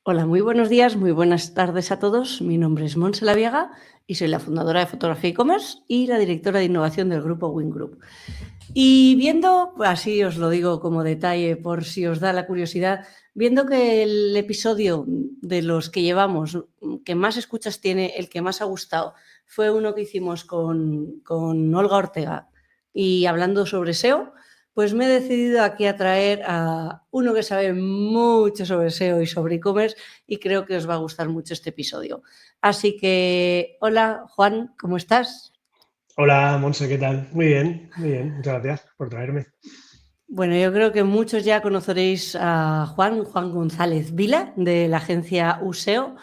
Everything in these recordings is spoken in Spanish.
Hola, muy buenos días, muy buenas tardes a todos. Mi nombre es Montse Laviega y soy la fundadora de Fotografía e-commerce y la directora de innovación del grupo Win Group. Y viendo, así os lo digo como detalle por si os da la curiosidad, viendo que el episodio de los que llevamos que más escuchas tiene, el que más ha gustado, fue uno que hicimos con Olga Ortega y hablando sobre SEO, pues me he decidido aquí a traer a uno que sabe mucho sobre SEO y sobre e-commerce y creo que os va a gustar mucho este episodio. Así que, hola Juan, ¿cómo estás? Hola, Monse, ¿qué tal? Muy bien, muy bien. Muchas gracias por traerme. Bueno, yo creo que muchos ya conoceréis a Juan González Vila, de la agencia USEO.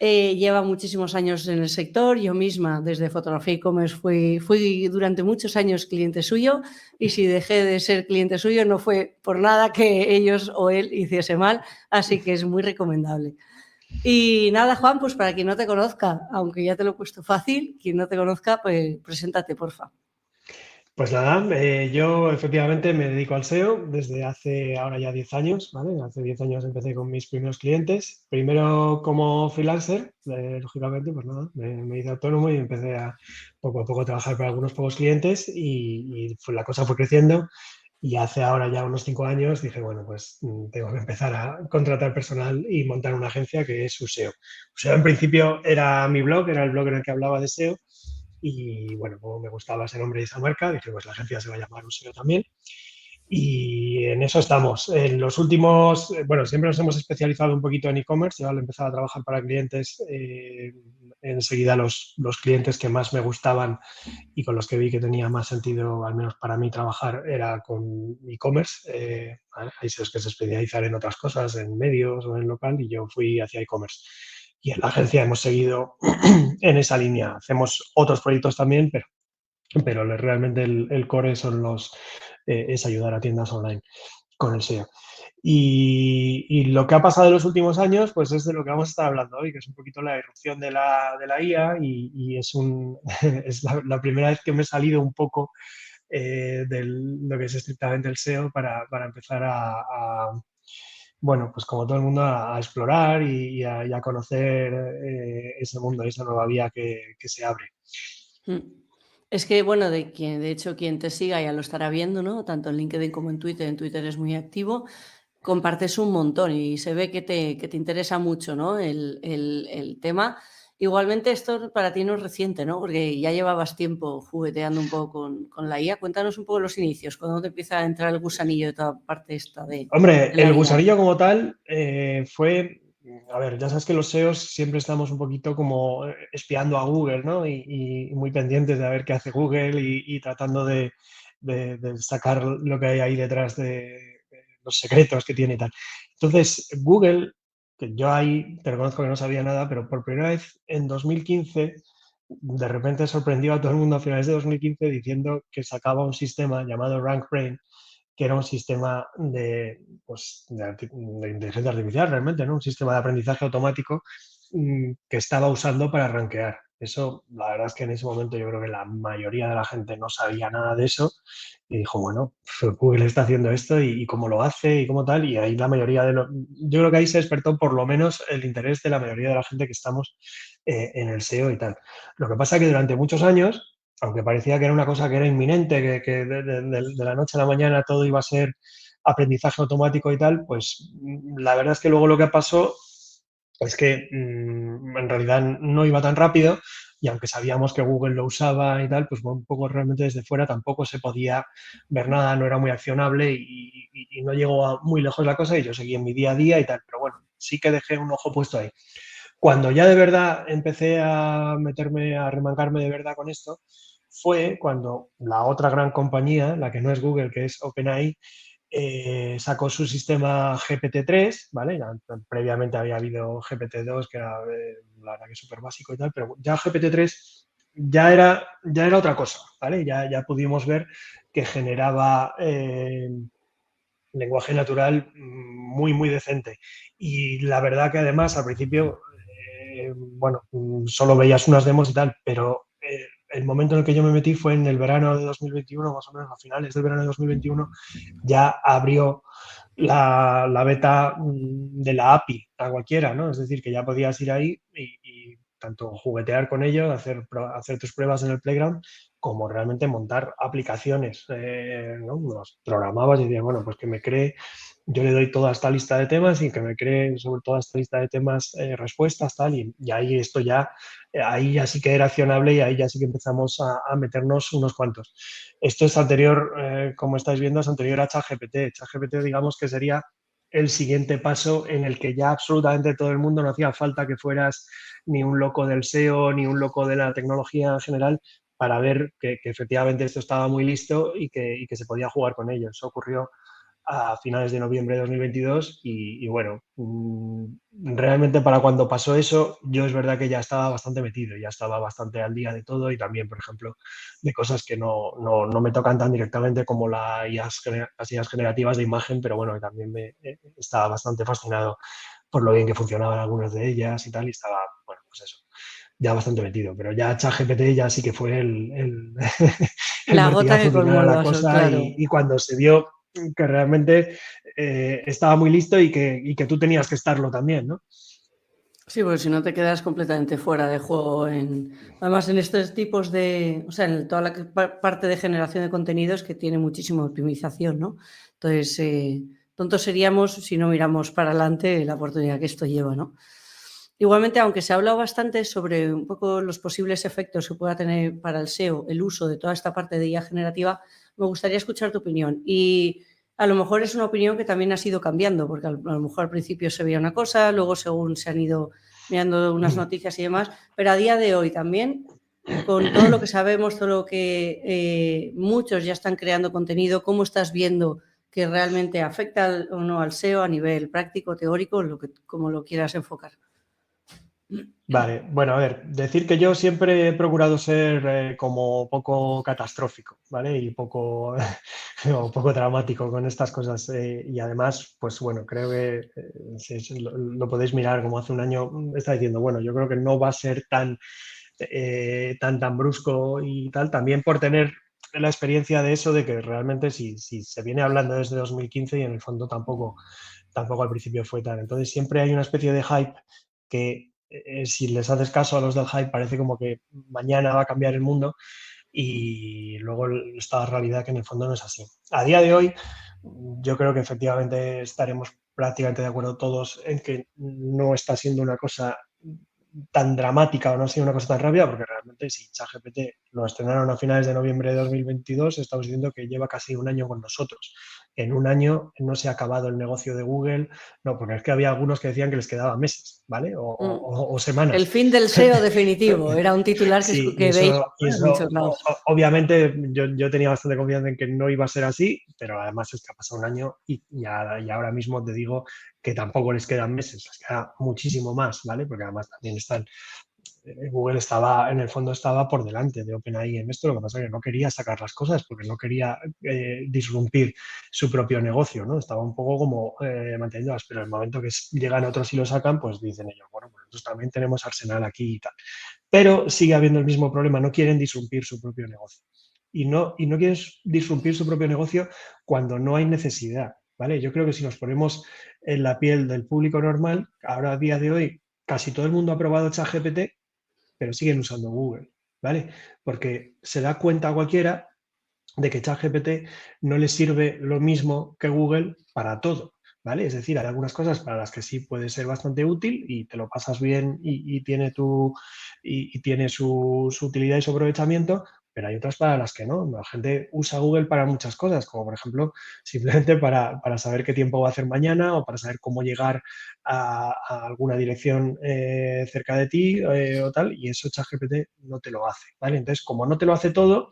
Lleva muchísimos años en el sector. Yo misma, desde Fotografía e-commerce, fui durante muchos años cliente suyo y si dejé de ser cliente suyo no fue por nada que ellos o él hiciese mal, así que es muy recomendable. Y nada, Juan, pues para quien no te conozca, aunque ya te lo he puesto fácil, quien no te conozca, pues preséntate, porfa. Pues nada, yo efectivamente me dedico al SEO desde hace ahora ya 10 años, ¿vale? Hace 10 años empecé con mis primeros clientes. Primero como freelancer, lógicamente, pues nada, me hice autónomo y empecé a poco trabajar para algunos pocos clientes y la cosa fue creciendo. Y hace ahora ya unos 5 años dije, bueno, pues tengo que empezar a contratar personal y montar una agencia que es Useo. Useo en principio era mi blog, era el blog en el que hablaba de SEO. Y bueno, como me gustaba ese nombre y esa marca, dije, pues la agencia se va a llamar Useo también. Y en eso estamos. En los últimos, bueno, siempre nos hemos especializado un poquito en e-commerce. Yo al empezar a trabajar para clientes, enseguida los clientes que más me gustaban y con los que vi que tenía más sentido, al menos para mí, trabajar era con e-commerce. Hay SEOs que se especializan en otras cosas, en medios o en local, y yo fui hacia e-commerce. Y en la agencia hemos seguido en esa línea. Hacemos otros proyectos también, pero realmente el core es ayudar a tiendas online con el SEO. Y lo que ha pasado en los últimos años, pues es de lo que vamos a estar hablando hoy, que es un poquito la irrupción de la IA y es la primera vez que me he salido un poco de lo que es estrictamente el SEO para empezar bueno, pues como todo el mundo, a explorar y a conocer ese mundo, esa nueva vía que se abre. Mm. Es que, bueno, de hecho, quien te siga ya lo estará viendo, ¿no? Tanto en LinkedIn como en Twitter. En Twitter es muy activo, compartes un montón y se ve que te interesa mucho, ¿no? El tema. Igualmente, esto para ti no es reciente, ¿no? Porque ya llevabas tiempo jugueteando un poco con la IA. Cuéntanos un poco los inicios, cuando te empieza a entrar el gusanillo de toda parte esta Hombre, de la el IA. gusanillo como tal fue, a ver, ya sabes que los SEOs siempre estamos un poquito como espiando a Google, ¿no? Y muy pendientes de ver qué hace Google y tratando de sacar lo que hay ahí detrás de los secretos que tiene y tal. Entonces, Google, que yo ahí te reconozco que no sabía nada, pero por primera vez en 2015, de repente sorprendió a todo el mundo a finales de 2015 diciendo que sacaba un sistema llamado RankBrain, que era un sistema pues, de inteligencia artificial realmente, ¿no? Un sistema de aprendizaje automático que estaba usando para rankear. Eso, la verdad es que en ese momento yo creo que la mayoría de la gente no sabía nada de eso y dijo, bueno, Google está haciendo esto y cómo lo hace y cómo tal, y ahí la mayoría yo creo que ahí se despertó por lo menos el interés de la mayoría de la gente que estamos en el SEO y tal. Lo que pasa es que durante muchos años, aunque parecía que era una cosa que era inminente, que de la noche a la mañana todo iba a ser aprendizaje automático y tal, pues la verdad es que luego lo que pasó es que en realidad no iba tan rápido y aunque sabíamos que Google lo usaba y tal, pues un poco realmente desde fuera tampoco se podía ver nada, no era muy accionable y no llegó muy lejos la cosa y yo seguí en mi día a día y tal, pero bueno, sí que dejé un ojo puesto ahí. Cuando ya de verdad empecé a meterme, a remangarme de verdad con esto, fue cuando la otra gran compañía, la que no es Google, que es OpenAI, sacó su sistema GPT-3, ¿vale? Ya, previamente había habido GPT-2, que era, la verdad que súper básico y tal, pero ya GPT-3 ya era otra cosa, ¿vale? Ya pudimos ver que generaba lenguaje natural muy decente. Y la verdad que además al principio, bueno, solo veías unas demos y tal, pero el momento en el que yo me metí fue en el verano de 2021, más o menos a finales del verano de 2021, ya abrió la beta de la API a cualquiera, ¿no? Es decir, que ya podías ir ahí y tanto juguetear con ello, hacer tus pruebas en el playground, como realmente montar aplicaciones, ¿no? Los programabas y decías, bueno, pues que me cree, yo le doy toda esta lista de temas y que me cree sobre toda esta lista de temas respuestas, tal, y ahí esto ya, ahí ya sí que era accionable y ahí ya sí que empezamos a meternos unos cuantos. Esto es anterior, como estáis viendo, es anterior a ChatGPT. ChatGPT, digamos que sería el siguiente paso en el que ya absolutamente todo el mundo no hacía falta que fueras ni un loco del SEO ni un loco de la tecnología en general para ver que efectivamente esto estaba muy listo y que se podía jugar con ello. Eso ocurrió a finales de noviembre de 2022 y bueno, realmente para cuando pasó eso, yo es verdad que ya estaba bastante metido, ya estaba bastante al día de todo y también, por ejemplo, de cosas que no me tocan tan directamente como las IAs generativas de imagen, pero bueno, también estaba bastante fascinado por lo bien que funcionaban algunas de ellas y tal, y estaba, bueno, pues eso, ya bastante metido, pero ya ChatGPT ya sí que fue el La gota martillazo que colmó final a el la vaso, cosa claro. y cuando se vio que realmente estaba muy listo y que tú tenías que estarlo también, ¿no? Sí, porque si no te quedas completamente fuera de juego además en estos tipos de, o sea, en toda la parte de generación de contenidos que tiene muchísima optimización, ¿no? Entonces, tontos seríamos si no miramos para adelante la oportunidad que esto lleva, ¿no? Igualmente, aunque se ha hablado bastante sobre un poco los posibles efectos que pueda tener para el SEO el uso de toda esta parte de IA generativa, me gustaría escuchar tu opinión. Y a lo mejor es una opinión que también ha ido cambiando, porque a lo mejor al principio se veía una cosa, luego según se han ido mirando unas noticias y demás, pero a día de hoy también, con todo lo que sabemos, todo lo que muchos ya están creando contenido, ¿cómo estás viendo que realmente afecta o no al SEO a nivel práctico, teórico, como lo quieras enfocar? Vale, bueno, a ver, decir que yo siempre he procurado ser como poco catastrófico, ¿vale? Y poco, o poco dramático con estas cosas. Y además, pues bueno, creo que si lo podéis mirar como hace un año, está diciendo, bueno, yo creo que no va a ser tan brusco y tal, también por tener la experiencia de eso, de que realmente si se viene hablando desde 2015 y en el fondo tampoco al principio fue tan. Entonces siempre hay una especie de hype que si les haces caso a los del hype parece como que mañana va a cambiar el mundo y luego está la realidad que en el fondo no es así. A día de hoy yo creo que efectivamente estaremos prácticamente de acuerdo todos en que no está siendo una cosa tan dramática o no ha sido una cosa tan rápida, porque realmente si ChatGPT lo estrenaron a finales de noviembre de 2022, estamos diciendo que lleva casi un año con nosotros. En un año no se ha acabado el negocio de Google, no, porque es que había algunos que decían que les quedaban meses, ¿vale? O El semanas. fin del SEO definitivo, era un titular Sí, que veía en muchos lados. obviamente yo tenía bastante confianza en que no iba a ser así, pero además es que ha pasado un año y ahora mismo te digo que tampoco les quedan meses, les queda muchísimo más, ¿vale? Porque además también Google estaba, en el fondo estaba por delante de OpenAI en esto, lo que pasa es que no quería sacar las cosas porque no quería disrumpir su propio negocio, ¿no? Estaba un poco como manteniéndolas, pero en el momento que llegan otros y lo sacan, pues dicen ellos, bueno, pues nosotros también tenemos Arsenal aquí y tal. Pero sigue habiendo el mismo problema, no quieren disrumpir su propio negocio. Y no quieren disrumpir su propio negocio cuando no hay necesidad, ¿vale? Yo creo que si nos ponemos en la piel del público normal, ahora a día de hoy casi todo el mundo ha probado ChatGPT, pero siguen usando Google, ¿vale? Porque se da cuenta cualquiera de que ChatGPT no le sirve lo mismo que Google para todo, ¿vale? Es decir, hay algunas cosas para las que sí puede ser bastante útil y te lo pasas bien y tiene su utilidad y su aprovechamiento, pero hay otras para las que no. La gente usa Google para muchas cosas, como por ejemplo simplemente para saber qué tiempo va a hacer mañana o para saber cómo llegar a alguna dirección cerca de ti o tal, y eso ChatGPT no te lo hace, ¿vale? Entonces, como no te lo hace todo,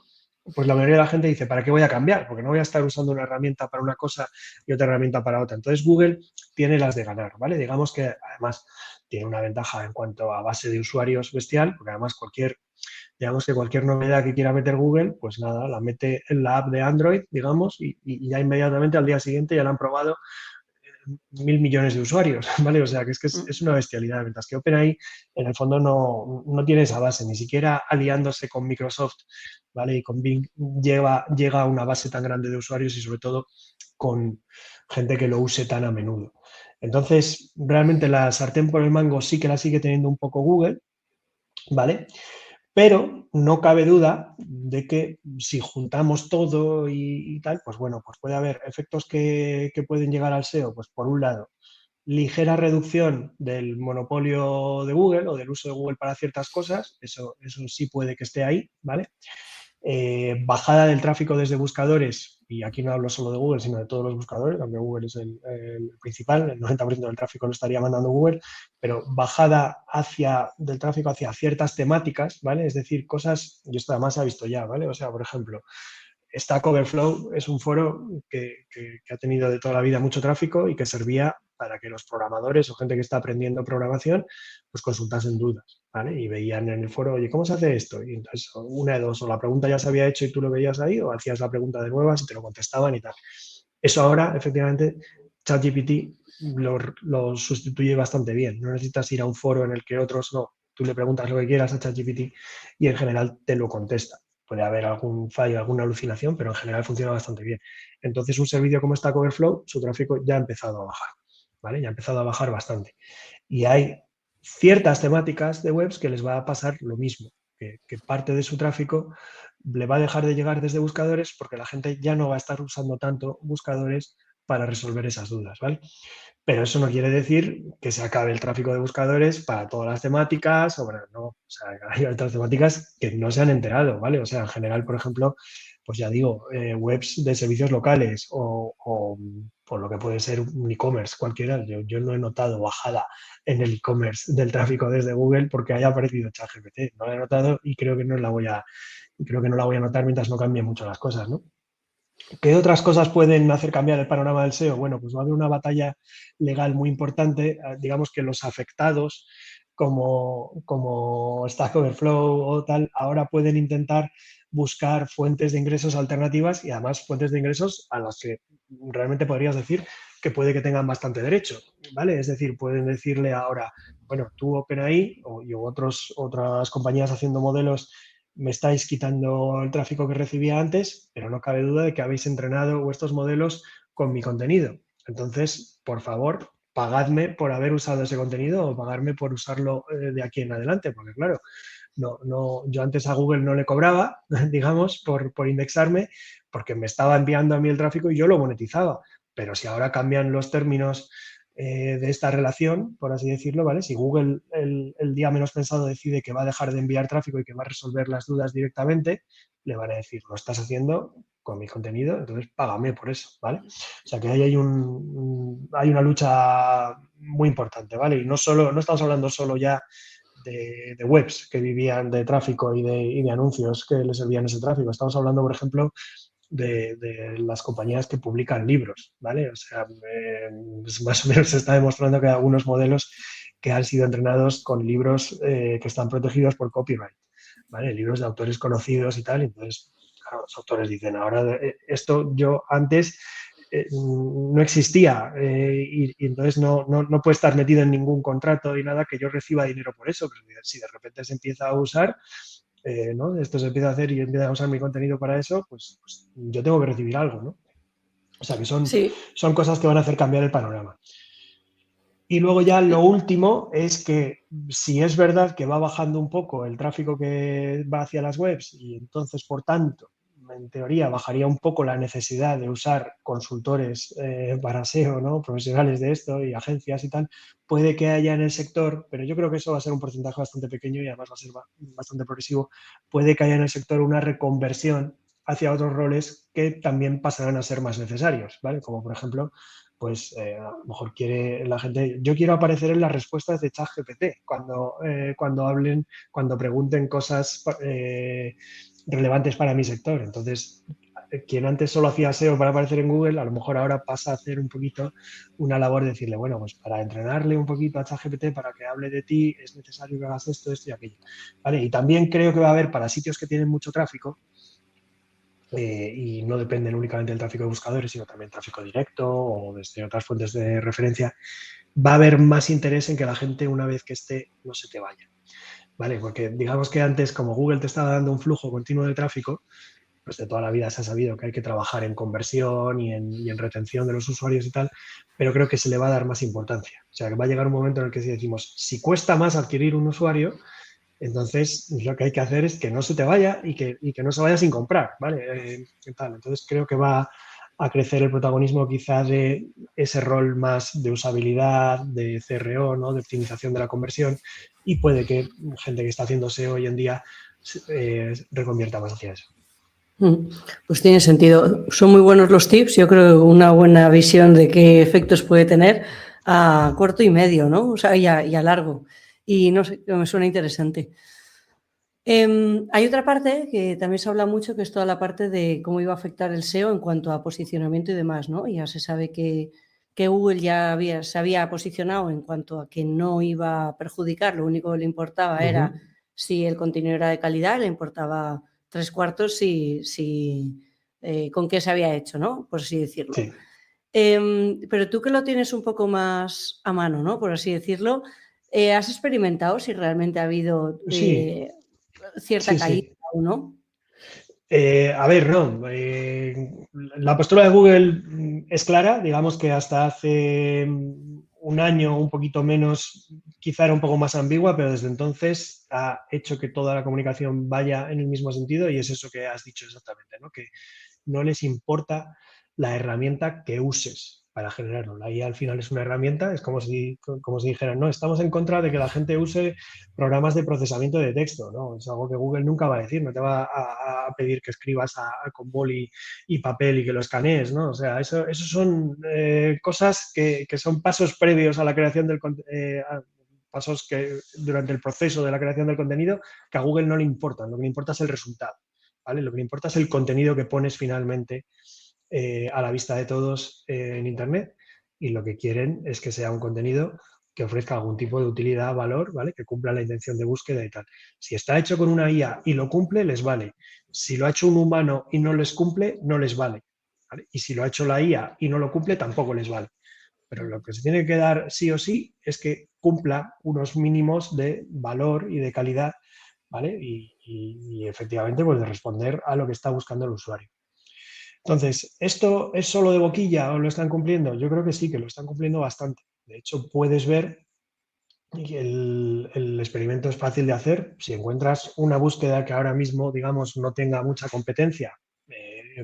pues la mayoría de la gente dice, ¿para qué voy a cambiar? Porque no voy a estar usando una herramienta para una cosa y otra herramienta para otra. Entonces Google tiene las de ganar, ¿vale? Digamos que además tiene una ventaja en cuanto a base de usuarios bestial, porque además digamos que cualquier novedad que quiera meter Google, pues nada, la mete en la app de Android, digamos, y ya inmediatamente al día siguiente ya la han probado 1.000 millones de usuarios, ¿vale? O sea, que es una bestialidad, mientras que OpenAI en el fondo no tiene esa base, ni siquiera aliándose con Microsoft, ¿vale? Y con Bing llega a una base tan grande de usuarios y sobre todo con gente que lo use tan a menudo. Entonces, realmente la sartén por el mango sí que la sigue teniendo un poco Google, ¿vale? Pero no cabe duda de que si juntamos todo y tal, pues bueno, pues puede haber efectos que pueden llegar al SEO. Pues por un lado, ligera reducción del monopolio de Google o del uso de Google para ciertas cosas, eso sí puede que esté ahí, ¿vale? Bajada del tráfico desde buscadores, y aquí no hablo solo de Google, sino de todos los buscadores, aunque Google es el principal, el 90% del tráfico lo estaría mandando Google, pero bajada del tráfico hacia ciertas temáticas, ¿vale? Es decir, cosas, y esto además se ha visto ya, ¿vale? O sea, por ejemplo, Stack Overflow es un foro que ha tenido de toda la vida mucho tráfico y que servía para que los programadores o gente que está aprendiendo programación pues consultasen dudas, ¿vale? Y veían en el foro, oye, ¿cómo se hace esto? Y entonces una de dos, o la pregunta ya se había hecho y tú lo veías ahí, o hacías la pregunta de nuevas y te lo contestaban y tal. Eso ahora, efectivamente, ChatGPT lo sustituye bastante bien. No necesitas ir a un foro en el que otros no. Tú le preguntas lo que quieras a ChatGPT y en general te lo contesta. Puede haber algún fallo, alguna alucinación, pero en general funciona bastante bien. Entonces, un servicio como Stack Overflow, su tráfico ya ha empezado a bajar, ¿vale? Ya ha empezado a bajar bastante. Y hay ciertas temáticas de webs que les va a pasar lo mismo, que parte de su tráfico le va a dejar de llegar desde buscadores porque la gente ya no va a estar usando tanto buscadores para resolver esas dudas, ¿vale? Pero eso no quiere decir que se acabe el tráfico de buscadores para todas las temáticas, o bueno, no, o sea, hay otras temáticas que no se han enterado, ¿vale? O sea, en general, por ejemplo, pues ya digo, webs de servicios locales o por lo que puede ser un e-commerce cualquiera. Yo no he notado bajada en el e-commerce del tráfico desde Google porque haya aparecido ChatGPT. No lo he notado y creo que no la voy a notar mientras no cambien mucho las cosas, ¿no? ¿Qué otras cosas pueden hacer cambiar el panorama del SEO? Bueno, pues va a haber una batalla legal muy importante. Digamos que los afectados, como Stack Overflow o tal, ahora pueden intentar buscar fuentes de ingresos alternativas y además fuentes de ingresos a las que realmente podrías decir que puede que tengan bastante derecho, ¿vale? Es decir, pueden decirle ahora, bueno, tú OpenAI y otras compañías haciendo modelos me estáis quitando el tráfico que recibía antes, pero no cabe duda de que habéis entrenado vuestros modelos con mi contenido. Entonces, por favor, pagadme por haber usado ese contenido o pagarme por usarlo de aquí en adelante, porque claro, yo antes a Google no le cobraba, digamos, por indexarme, porque me estaba enviando a mí el tráfico y yo lo monetizaba. Pero si ahora cambian los términos de esta relación, por así decirlo, ¿vale? Si Google el día menos pensado decide que va a dejar de enviar tráfico y que va a resolver las dudas directamente, le van a decir, lo estás haciendo con mi contenido, entonces págame por eso, ¿vale? O sea que ahí hay una lucha muy importante, ¿vale? Y no estamos hablando solo ya de webs que vivían de tráfico y de anuncios que les servían ese tráfico. Estamos hablando, por ejemplo, de las compañías que publican libros, ¿vale? O sea, pues más o menos se está demostrando que hay algunos modelos que han sido entrenados con libros que están protegidos por copyright, ¿vale? Libros de autores conocidos y tal. Entonces, claro, los autores dicen, ahora esto yo antes no existía y entonces no puede estar metido en ningún contrato y nada que yo reciba dinero por eso, pero si de repente se empieza a usar, ¿no? Esto se empieza a hacer y empieza a usar mi contenido para eso, pues yo tengo que recibir algo, ¿no? O sea que Sí, son cosas que van a hacer cambiar el panorama. Y luego ya lo último es que si es verdad que va bajando un poco el tráfico que va hacia las webs y entonces, por tanto, en teoría bajaría un poco la necesidad de usar consultores para SEO, ¿no? Profesionales de esto y agencias y tal, puede que haya en el sector, pero yo creo que eso va a ser un porcentaje bastante pequeño y además va a ser bastante progresivo, puede que haya en el sector una reconversión hacia otros roles que también pasarán a ser más necesarios, ¿vale? Como por ejemplo pues a lo mejor quiere la gente, yo quiero aparecer en las respuestas de ChatGPT cuando pregunten cosas relevantes para mi sector. Entonces, quien antes solo hacía SEO para aparecer en Google, a lo mejor ahora pasa a hacer un poquito una labor de decirle, bueno, pues para entrenarle un poquito a ChatGPT para que hable de ti, es necesario que hagas esto, esto y aquello. ¿Vale? Y también creo que va a haber para sitios que tienen mucho tráfico, y no dependen únicamente del tráfico de buscadores, sino también tráfico directo o desde otras fuentes de referencia, va a haber más interés en que la gente, una vez que esté, no se te vaya. ¿Vale? Porque digamos que antes, como Google te estaba dando un flujo continuo de tráfico, pues de toda la vida se ha sabido que hay que trabajar en conversión y en retención de los usuarios y tal, pero creo que se le va a dar más importancia. O sea, que va a llegar un momento en el que si decimos, si cuesta más adquirir un usuario, entonces lo que hay que hacer es que no se te vaya y que no se vaya sin comprar, ¿vale? Tal. Entonces creo que va a crecer el protagonismo quizá de ese rol más de usabilidad, de CRO, ¿no? De optimización de la conversión, y puede que gente que está haciendo SEO hoy en día reconvierta más hacia eso. Pues tiene sentido. Son muy buenos los tips. Yo creo que una buena visión de qué efectos puede tener a corto y medio, ¿no? O sea, y a largo. Y no sé, me suena interesante. Hay otra parte que también se habla mucho, que es toda la parte de cómo iba a afectar el SEO en cuanto a posicionamiento y demás, ¿no? Ya se sabe que Google ya se había posicionado en cuanto a que no iba a perjudicar, lo único que le importaba era si el contenido era de calidad, le importaba 3/4 con qué se había hecho, ¿no? Por así decirlo. Sí. Pero tú que lo tienes un poco más a mano, ¿no? Por así decirlo, ¿has experimentado si realmente ha habido Sí, cierta sí, caída sí. o no? A ver, no. La postura de Google es clara. Digamos que hasta hace un año, un poquito menos, quizá era un poco más ambigua, pero desde entonces ha hecho que toda la comunicación vaya en el mismo sentido y es eso que has dicho exactamente, ¿no? Que no les importa la herramienta que uses para generarlo. La IA al final es una herramienta, es como si dijeran, no, estamos en contra de que la gente use programas de procesamiento de texto, ¿no? Es algo que Google nunca va a decir, no te va a pedir que escribas con boli y papel y que lo escanees, ¿no? O sea, eso son cosas que son pasos previos a la creación del pasos que durante el proceso de la creación del contenido que a Google no le importan, lo que le importa es el resultado, ¿vale? Lo que le importa es el contenido que pones finalmente a la vista de todos en Internet, y lo que quieren es que sea un contenido que ofrezca algún tipo de utilidad, valor, ¿vale? Que cumpla la intención de búsqueda y tal. Si está hecho con una IA y lo cumple, les vale. Si lo ha hecho un humano y no les cumple, no les vale. ¿Vale? Y si lo ha hecho la IA y no lo cumple, tampoco les vale. Pero lo que se tiene que dar sí o sí es que cumpla unos mínimos de valor y de calidad, ¿vale? Y efectivamente, pues de responder a lo que está buscando el usuario. Entonces, ¿esto es solo de boquilla o lo están cumpliendo? Yo creo que sí, que lo están cumpliendo bastante. De hecho, puedes ver que el experimento es fácil de hacer. Si encuentras una búsqueda que ahora mismo, digamos, no tenga mucha competencia,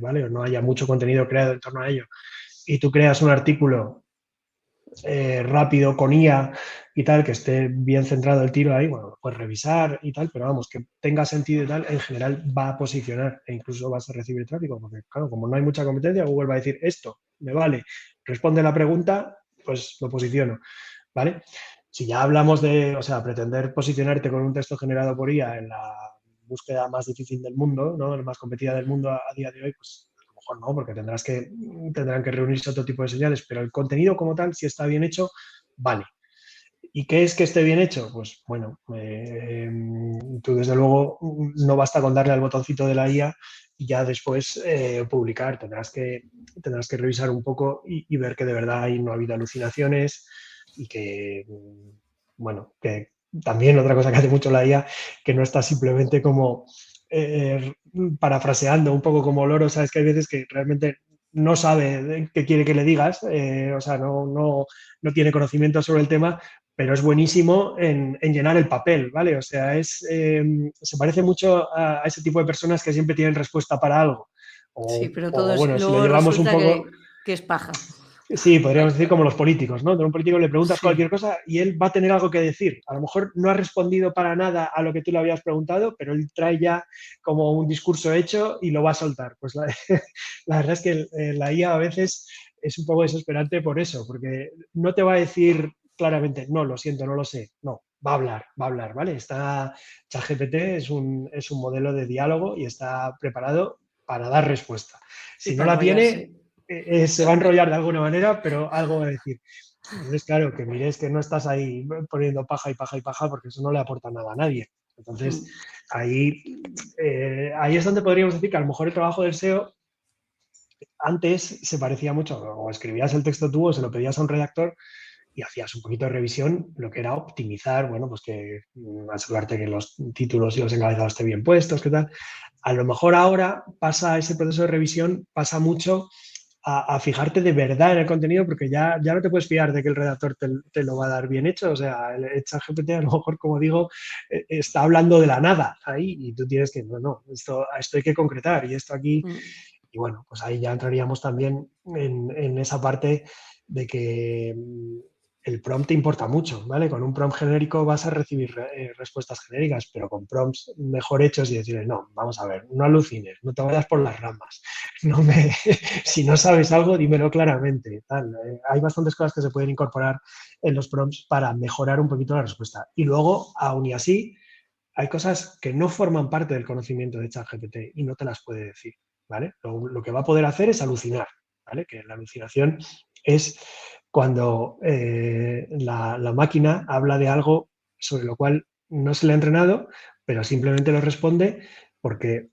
¿vale? O no haya mucho contenido creado en torno a ello, y tú creas un artículo rápido con IA y tal, que esté bien centrado el tiro ahí, bueno, puedes revisar y tal, pero vamos, que tenga sentido y tal, en general va a posicionar e incluso vas a recibir tráfico, porque claro, como no hay mucha competencia, Google va a decir, esto me vale, responde la pregunta, pues lo posiciono, ¿vale? Si ya hablamos de, o sea, pretender posicionarte con un texto generado por IA en la búsqueda más difícil del mundo, ¿no? La más competida del mundo a día de hoy, pues a lo mejor no, porque tendrán que reunirse otro tipo de señales, pero el contenido como tal, si está bien hecho, vale. ¿Y qué es que esté bien hecho? Pues bueno, tú desde luego no basta con darle al botoncito de la IA y ya después publicar. Tendrás que revisar un poco y ver que de verdad ahí no ha habido alucinaciones y que, bueno, que también otra cosa que hace mucho la IA, que no está simplemente como parafraseando un poco como loro, sabes que hay veces que realmente no sabe qué quiere que le digas, o sea, no tiene conocimiento sobre el tema, pero es buenísimo en llenar el papel, ¿vale? O sea, se parece mucho a ese tipo de personas que siempre tienen respuesta para algo. Sí, pero O bueno, si lo luego llevamos un resulta poco, que es paja. sí, podríamos decir como los políticos, ¿no? De un político le preguntas Sí, cualquier cosa y él va a tener algo que decir. A lo mejor no ha respondido para nada a lo que tú le habías preguntado, pero él trae ya como un discurso hecho y lo va a soltar. Pues la verdad es que la IA a veces es un poco desesperante por eso, porque no te va a decir claramente, no, lo siento, no lo sé. No, va a hablar, ¿vale? ChatGPT es un modelo de diálogo y está preparado para dar respuesta. y Si no para la enrollarse. tiene, se va a enrollar de alguna manera, pero algo va a decir. Entonces, claro, que mires que no estás ahí poniendo paja y paja y paja, porque eso no le aporta nada a nadie. Entonces, ahí es donde podríamos decir que a lo mejor el trabajo del SEO antes se parecía mucho, o escribías el texto tú o se lo pedías a un redactor y hacías un poquito de revisión, lo que era optimizar, bueno, pues que asegurarte que los títulos y los encabezados estén bien puestos, qué tal. A lo mejor ahora pasa ese proceso de revisión, pasa mucho a fijarte de verdad en el contenido, porque ya no te puedes fiar de que el redactor te lo va a dar bien hecho. O sea, el ChatGPT a lo mejor, como digo, está hablando de la nada ahí y tú tienes que, no, esto hay que concretar y esto aquí. Y bueno, pues ahí ya entraríamos también en esa parte de que el prompt importa mucho, ¿vale? Con un prompt genérico vas a recibir respuestas genéricas, pero con prompts mejor hechos y decirle, no, vamos a ver, no alucines, no te vayas por las ramas, si no sabes algo, dímelo claramente. Tal. Hay bastantes cosas que se pueden incorporar en los prompts para mejorar un poquito la respuesta. Y luego, aún y así, hay cosas que no forman parte del conocimiento de ChatGPT y no te las puede decir, ¿vale? Lo que va a poder hacer es alucinar, ¿vale? Que la alucinación es cuando la máquina habla de algo sobre lo cual no se le ha entrenado, pero simplemente lo responde porque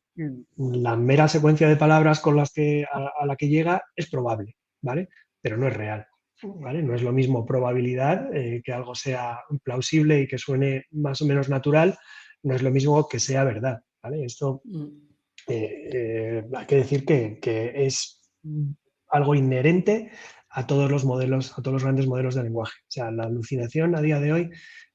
la mera secuencia de palabras con las que a la que llega es probable, ¿vale? Pero no es real. ¿Vale? No es lo mismo probabilidad, que algo sea plausible y que suene más o menos natural, no es lo mismo que sea verdad. ¿Vale? Esto hay que decir que es algo inherente a todos los modelos, a todos los grandes modelos de lenguaje. O sea, la alucinación a día de hoy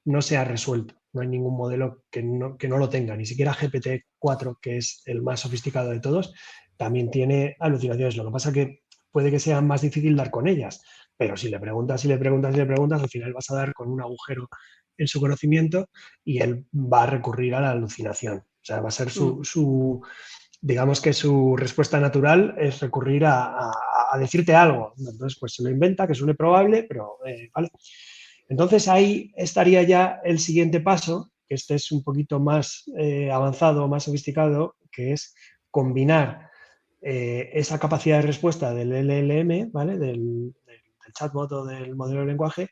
no se ha resuelto. No hay ningún modelo que no lo tenga. Ni siquiera GPT-4, que es el más sofisticado de todos, también tiene alucinaciones. Lo que pasa es que puede que sea más difícil dar con ellas, pero si le preguntas, al final vas a dar con un agujero en su conocimiento y él va a recurrir a la alucinación. O sea, va a ser digamos que su respuesta natural es recurrir a decirte algo. Entonces, pues se lo inventa, que suene probable, pero vale. Entonces ahí estaría ya el siguiente paso, que este es un poquito más avanzado, más sofisticado, que es combinar esa capacidad de respuesta del LLM, ¿vale? Del chatbot o del modelo de lenguaje,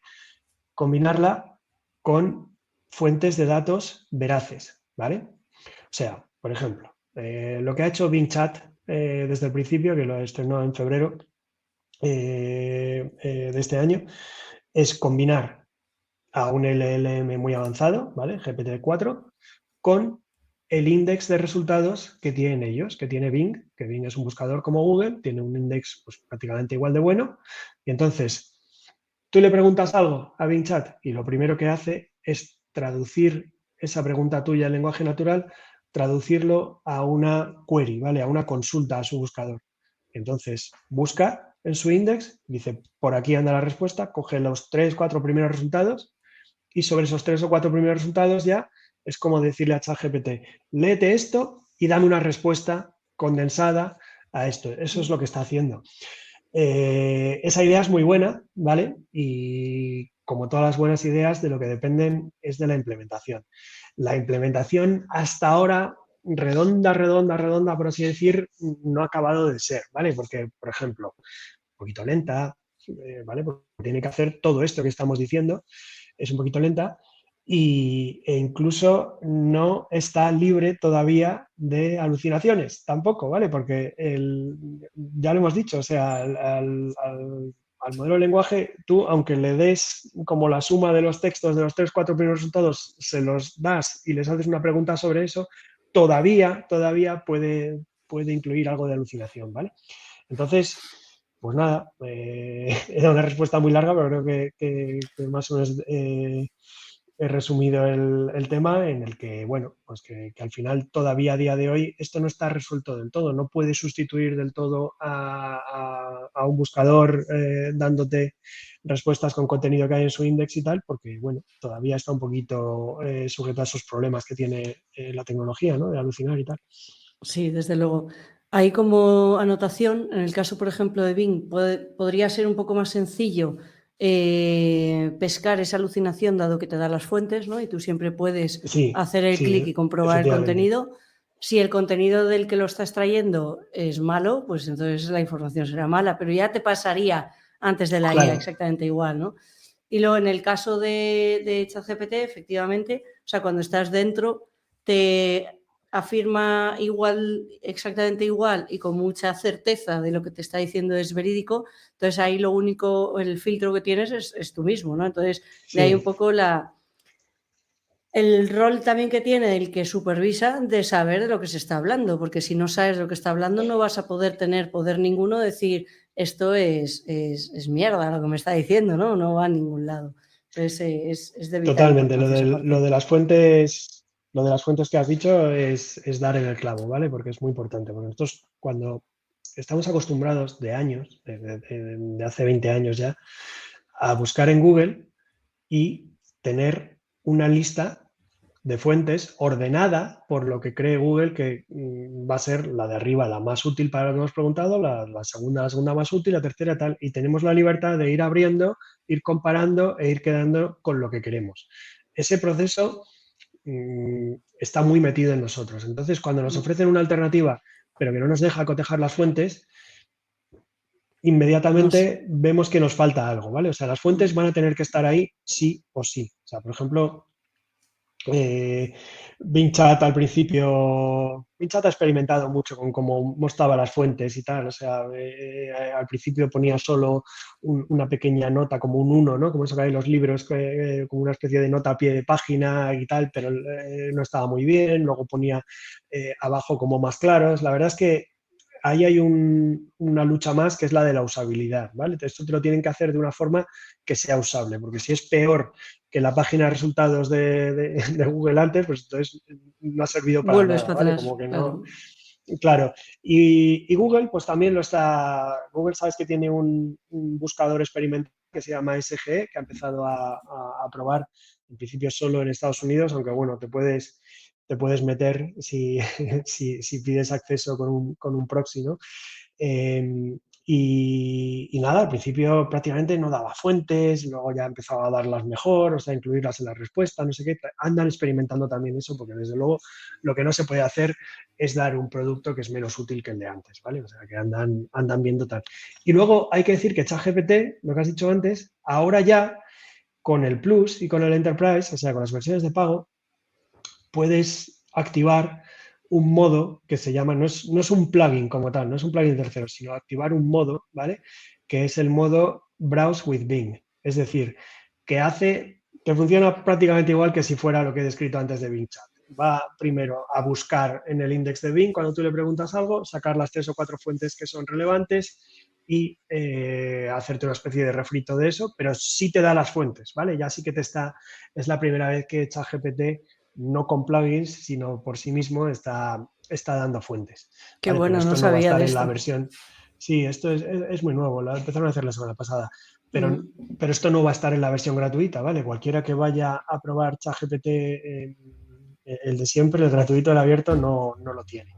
combinarla con fuentes de datos veraces, ¿vale? O sea, por ejemplo, lo que ha hecho Bing Chat desde el principio, que lo estrenó en febrero de este año, es combinar a un LLM muy avanzado, ¿vale? GPT-4, con el índice de resultados que tienen ellos, que tiene Bing, que Bing es un buscador como Google, tiene un índice pues, prácticamente igual de bueno, y entonces tú le preguntas algo a Bing Chat y lo primero que hace es traducir esa pregunta tuya en lenguaje natural, traducirlo a una query, ¿vale? A una consulta a su buscador. Entonces, busca en su index, dice, por aquí anda la respuesta, coge los 3, 4 primeros resultados y sobre esos 3 o 4 primeros resultados ya es como decirle a ChatGPT, léete esto y dame una respuesta condensada a esto. Eso es lo que está haciendo. Esa idea es muy buena, ¿vale? Y como todas las buenas ideas, de lo que dependen es de la implementación. La implementación hasta ahora, redonda, por así decir, no ha acabado de ser, ¿vale? Porque, por ejemplo, un poquito lenta, ¿vale? Porque tiene que hacer todo esto que estamos diciendo, es un poquito lenta e incluso no está libre todavía de alucinaciones, tampoco, ¿vale? Porque ya lo hemos dicho, o sea, al modelo de lenguaje, tú, aunque le des como la suma de los textos de los 3, 4 primeros resultados, se los das y les haces una pregunta sobre eso, todavía puede incluir algo de alucinación, ¿vale? Entonces, pues nada, era una respuesta muy larga, pero creo que más o menos he resumido el tema en el que, bueno, pues que al final todavía a día de hoy esto no está resuelto del todo, no puede sustituir del todo a un buscador dándote respuestas con contenido que hay en su index y tal, porque, bueno, todavía está un poquito sujeto a esos problemas que tiene la tecnología, ¿no? De alucinar y tal. Sí, desde luego. Ahí como anotación, en el caso, por ejemplo, de Bing, podría ser un poco más sencillo pescar esa alucinación, dado que te da las fuentes, ¿no? Y tú siempre puedes Sí, hacer el clic y comprobar el efectivamente. contenido. Si el contenido del que lo estás trayendo es malo, pues entonces la información será mala, pero ya te pasaría antes de la IA exactamente igual, ¿no? Y luego en el caso de ChatGPT, efectivamente, o sea, cuando estás dentro, te afirma igual, exactamente igual y con mucha certeza de lo que te está diciendo es verídico, entonces ahí lo único, el filtro que tienes es tú mismo, ¿no? Entonces, de ahí un Sí, poco el rol también que tiene el que supervisa de saber de lo que se está hablando, porque si no sabes de lo que está hablando no vas a poder tener poder ninguno de decir esto es mierda lo que me está diciendo, ¿no? No va a ningún lado. Entonces es de vital totalmente. importancia esa Lo parte. de las fuentes, lo de las fuentes que has dicho es dar en el clavo, ¿vale? Porque es muy importante. Porque nosotros cuando estamos acostumbrados de años, de hace 20 años ya, a buscar en Google y tener una lista de fuentes ordenada por lo que cree Google que va a ser la de arriba, la más útil para lo que hemos preguntado, la segunda más útil, la tercera tal, y tenemos la libertad de ir abriendo, ir comparando e ir quedando con lo que queremos. Ese proceso está muy metido en nosotros. Entonces, cuando nos ofrecen una alternativa, pero que no nos deja cotejar las fuentes, No sé. inmediatamente vemos que nos falta algo, ¿vale? O sea, las fuentes van a tener que estar ahí sí o sí. O sea, por ejemplo, Bing Chat al principio, Bing Chat ha experimentado mucho con cómo mostraba las fuentes y tal, o sea, al principio ponía solo una pequeña nota, como un uno, ¿no? Como eso que hay en los libros, como una especie de nota a pie de página y tal, pero no estaba muy bien, luego ponía abajo como más claros, la verdad es que ahí hay una lucha más que es la de la usabilidad, ¿vale? Esto te lo tienen que hacer de una forma que sea usable, porque si es peor que la página de resultados de Google antes, pues entonces no ha servido para Vuelves nada, para ¿vale? atrás, Como que no. claro. Claro, y Google pues también lo está, Google sabes que tiene un buscador experimental que se llama SGE, que ha empezado a probar, en principio solo en Estados Unidos, aunque bueno, te puedes meter si, si pides acceso con un proxy, ¿no? Eh, y nada, al principio prácticamente no daba fuentes, luego ya empezaba a darlas mejor, o sea, incluirlas en la respuesta, no sé qué. Andan experimentando también eso, porque desde luego lo que no se puede hacer es dar un producto que es menos útil que el de antes, ¿vale? O sea, que andan viendo tal. Y luego hay que decir que ChatGPT, lo que has dicho antes, ahora ya con el Plus y con el Enterprise, o sea, con las versiones de pago, puedes activar un modo que se llama, no es un plugin como tal, no es un plugin tercero, sino activar un modo, ¿vale? Que es el modo Browse with Bing. Es decir, que funciona prácticamente igual que si fuera lo que he descrito antes de Bing Chat. Va primero a buscar en el index de Bing cuando tú le preguntas algo, sacar las 3 o 4 fuentes que son relevantes y hacerte una especie de refrito de eso, pero sí te da las fuentes, ¿vale? Ya sí que es la primera vez que ChatGPT no con plugins, sino por sí mismo está dando fuentes. Qué Vale, pero bueno, no esto no va a sabía estar de en la esto. versión. Sí, esto es muy nuevo, lo empezaron a hacer la semana pasada, pero, Mm. pero esto no va a estar en la versión gratuita, ¿vale? Cualquiera que vaya a probar ChatGPT, el de siempre, el gratuito, el abierto, no lo tiene.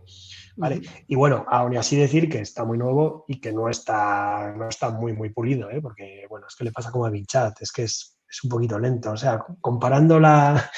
¿Vale? Ujú. Y bueno, aún y así decir que está muy nuevo y que no está muy, muy pulido, ¿eh? Porque, bueno, es que le pasa como a Bichat, es que es un poquito lento. O sea, comparando la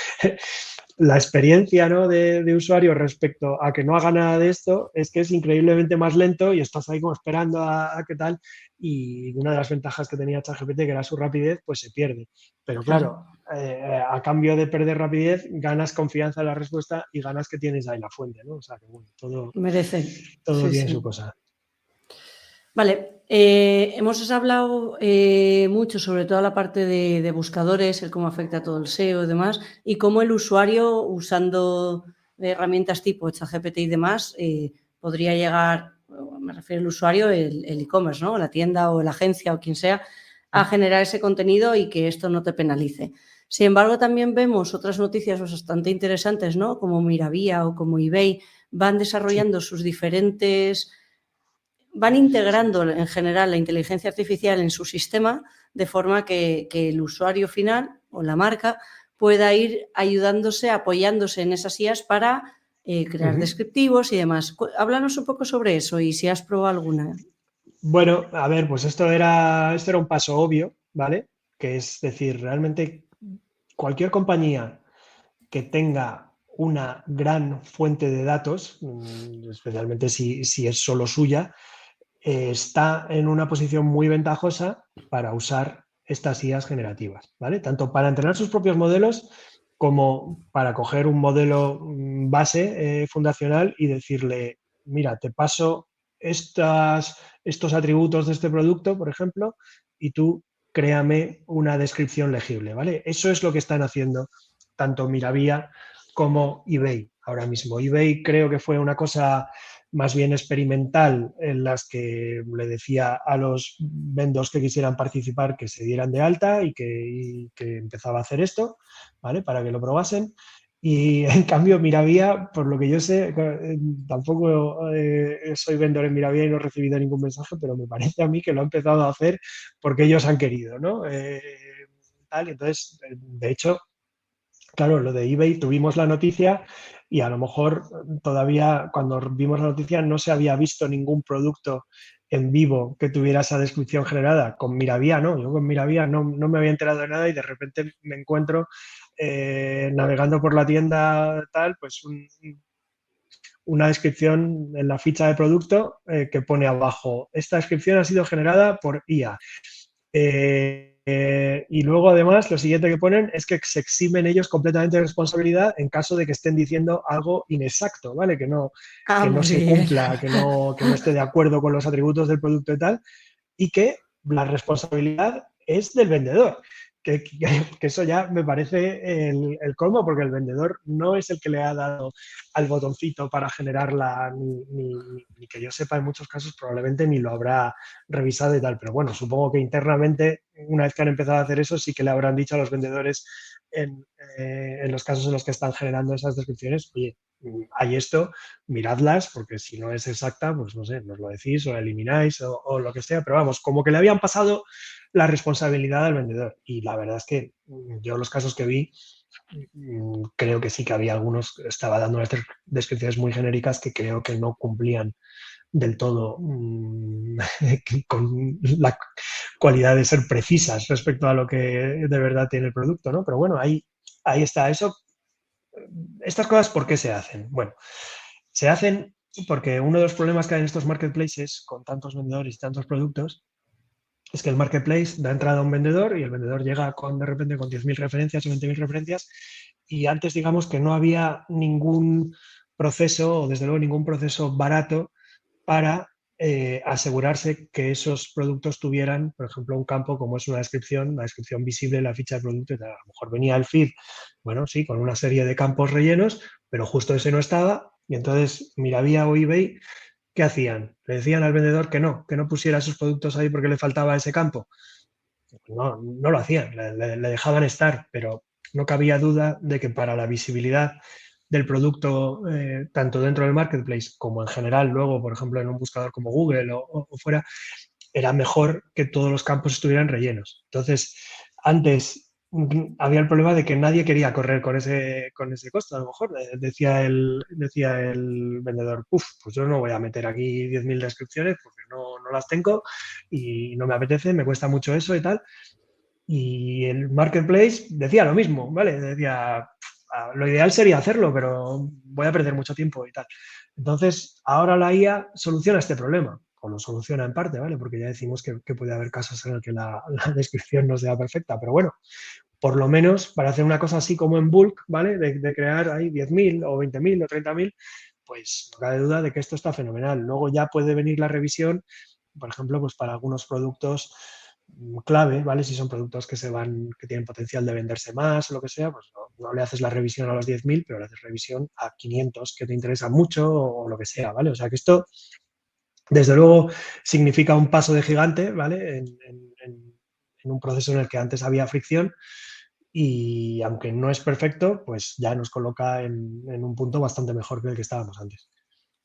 experiencia, ¿no? de usuario respecto a que no haga nada de esto, es que es increíblemente más lento y estás ahí como esperando a qué tal. Y una de las ventajas que tenía ChatGPT, que era su rapidez, pues se pierde. Pero Claro, claro, a cambio de perder rapidez, ganas confianza en la respuesta y ganas que tienes ahí la fuente, ¿no? O sea, que bueno, merecen. todo Sí, tiene su sí. cosa. Vale, hemos hablado mucho sobre toda la parte de buscadores, el cómo afecta a todo el SEO y demás, y cómo el usuario, usando herramientas tipo ChatGPT y demás, podría llegar, me refiero al usuario, el e-commerce, ¿no? La tienda o la agencia o quien sea, a generar ese contenido y que esto no te penalice. Sin embargo, también vemos otras noticias bastante interesantes, ¿no? Como Miravía o como eBay, van Sí. desarrollando sus diferentes, van integrando en general la inteligencia artificial en su sistema de forma que el usuario final o la marca pueda ir ayudándose, apoyándose en esas IAs para crear Ujú. descriptivos y demás. Háblanos un poco sobre eso y si has probado alguna. Bueno, a ver, pues esto era un paso obvio, ¿vale? Que es decir, realmente cualquier compañía que tenga una gran fuente de datos, especialmente si es solo suya, está en una posición muy ventajosa para usar estas IAs generativas, ¿vale? Tanto para entrenar sus propios modelos como para coger un modelo base fundacional y decirle, mira, te paso estos atributos de este producto, por ejemplo, y tú créame una descripción legible, ¿vale? Eso es lo que están haciendo tanto Miravía como eBay ahora mismo. eBay creo que fue una cosa más bien experimental en las que le decía a los vendors que quisieran participar que se dieran de alta y que empezaba a hacer esto, ¿vale? Para que lo probasen. Y en cambio, Miravía, por lo que yo sé, tampoco soy vendedor en Miravía y no he recibido ningún mensaje, pero me parece a mí que lo ha empezado a hacer porque ellos han querido, ¿no? Tal, entonces, de hecho, claro, lo de eBay tuvimos la noticia y a lo mejor todavía cuando vimos la noticia no se había visto ningún producto en vivo que tuviera esa descripción generada. Con Miravía, no, yo con Miravía no me había enterado de nada y de repente me encuentro navegando por la tienda tal, pues una descripción en la ficha de producto que pone abajo, esta descripción ha sido generada por IA. Y luego, además, lo siguiente que ponen es que se eximen ellos completamente de responsabilidad en caso de que estén diciendo algo inexacto, ¿vale? Ah, Que no muy se bien. cumpla, que no esté de acuerdo con los atributos del producto y tal, y que la responsabilidad es del vendedor. Que eso ya me parece el colmo, porque el vendedor no es el que le ha dado al botoncito para generarla, ni que yo sepa, en muchos casos probablemente ni lo habrá revisado y tal. Pero bueno, supongo que internamente, una vez que han empezado a hacer eso, sí que le habrán dicho a los vendedores en los casos en los que están generando esas descripciones, oye, hay esto, miradlas, porque si no es exacta, pues no sé, nos lo decís o la elimináis o lo que sea, pero vamos, como que le habían pasado la responsabilidad al vendedor. Y la verdad es que yo los casos que vi, creo que sí que había algunos, estaba dando unas descripciones muy genéricas que creo que no cumplían del todo con la cualidad de ser precisas respecto a lo que de verdad tiene el producto, ¿no? Pero bueno, ahí está eso. Estas cosas, ¿por qué se hacen? Bueno, se hacen porque uno de los problemas que hay en estos marketplaces con tantos vendedores y tantos productos es que el marketplace da entrada a un vendedor y el vendedor llega de repente con 10.000 referencias o 20.000 referencias y antes digamos que no había ningún proceso o desde luego ningún proceso barato para asegurarse que esos productos tuvieran, por ejemplo, un campo como es una descripción visible de la ficha de producto y tal. A lo mejor venía el feed, bueno, sí, con una serie de campos rellenos, pero justo ese no estaba y entonces Miravía o eBay, ¿qué hacían? Le decían al vendedor que no pusiera sus productos ahí porque le faltaba ese campo. No lo hacían, le dejaban estar, pero no cabía duda de que para la visibilidad del producto, tanto dentro del marketplace como en general, luego, por ejemplo, en un buscador como Google o fuera, era mejor que todos los campos estuvieran rellenos. Entonces, antes había el problema de que nadie quería correr con ese costo, a lo mejor. Decía el vendedor, pues yo no voy a meter aquí 10.000 descripciones porque no las tengo y no me apetece, me cuesta mucho eso y tal. Y el marketplace decía lo mismo, ¿vale? Decía, lo ideal sería hacerlo, pero voy a perder mucho tiempo y tal. Entonces, ahora la IA soluciona este problema, o lo soluciona en parte, ¿vale? Porque ya decimos que puede haber casos en los que la descripción no sea perfecta, pero bueno, por lo menos para hacer una cosa así como en bulk, ¿vale? De crear ahí 10.000 o 20.000 o 30.000, pues no cabe duda de que esto está fenomenal. Luego ya puede venir la revisión, por ejemplo, pues para algunos productos clave, ¿vale? Si son productos que tienen potencial de venderse más o lo que sea, pues no le haces la revisión a los 10.000, pero le haces revisión a 500 que te interesa mucho o lo que sea, ¿vale? O sea que esto, desde luego, significa un paso de gigante, ¿vale? En un proceso en el que antes había fricción y aunque no es perfecto, pues ya nos coloca en un punto bastante mejor que el que estábamos antes.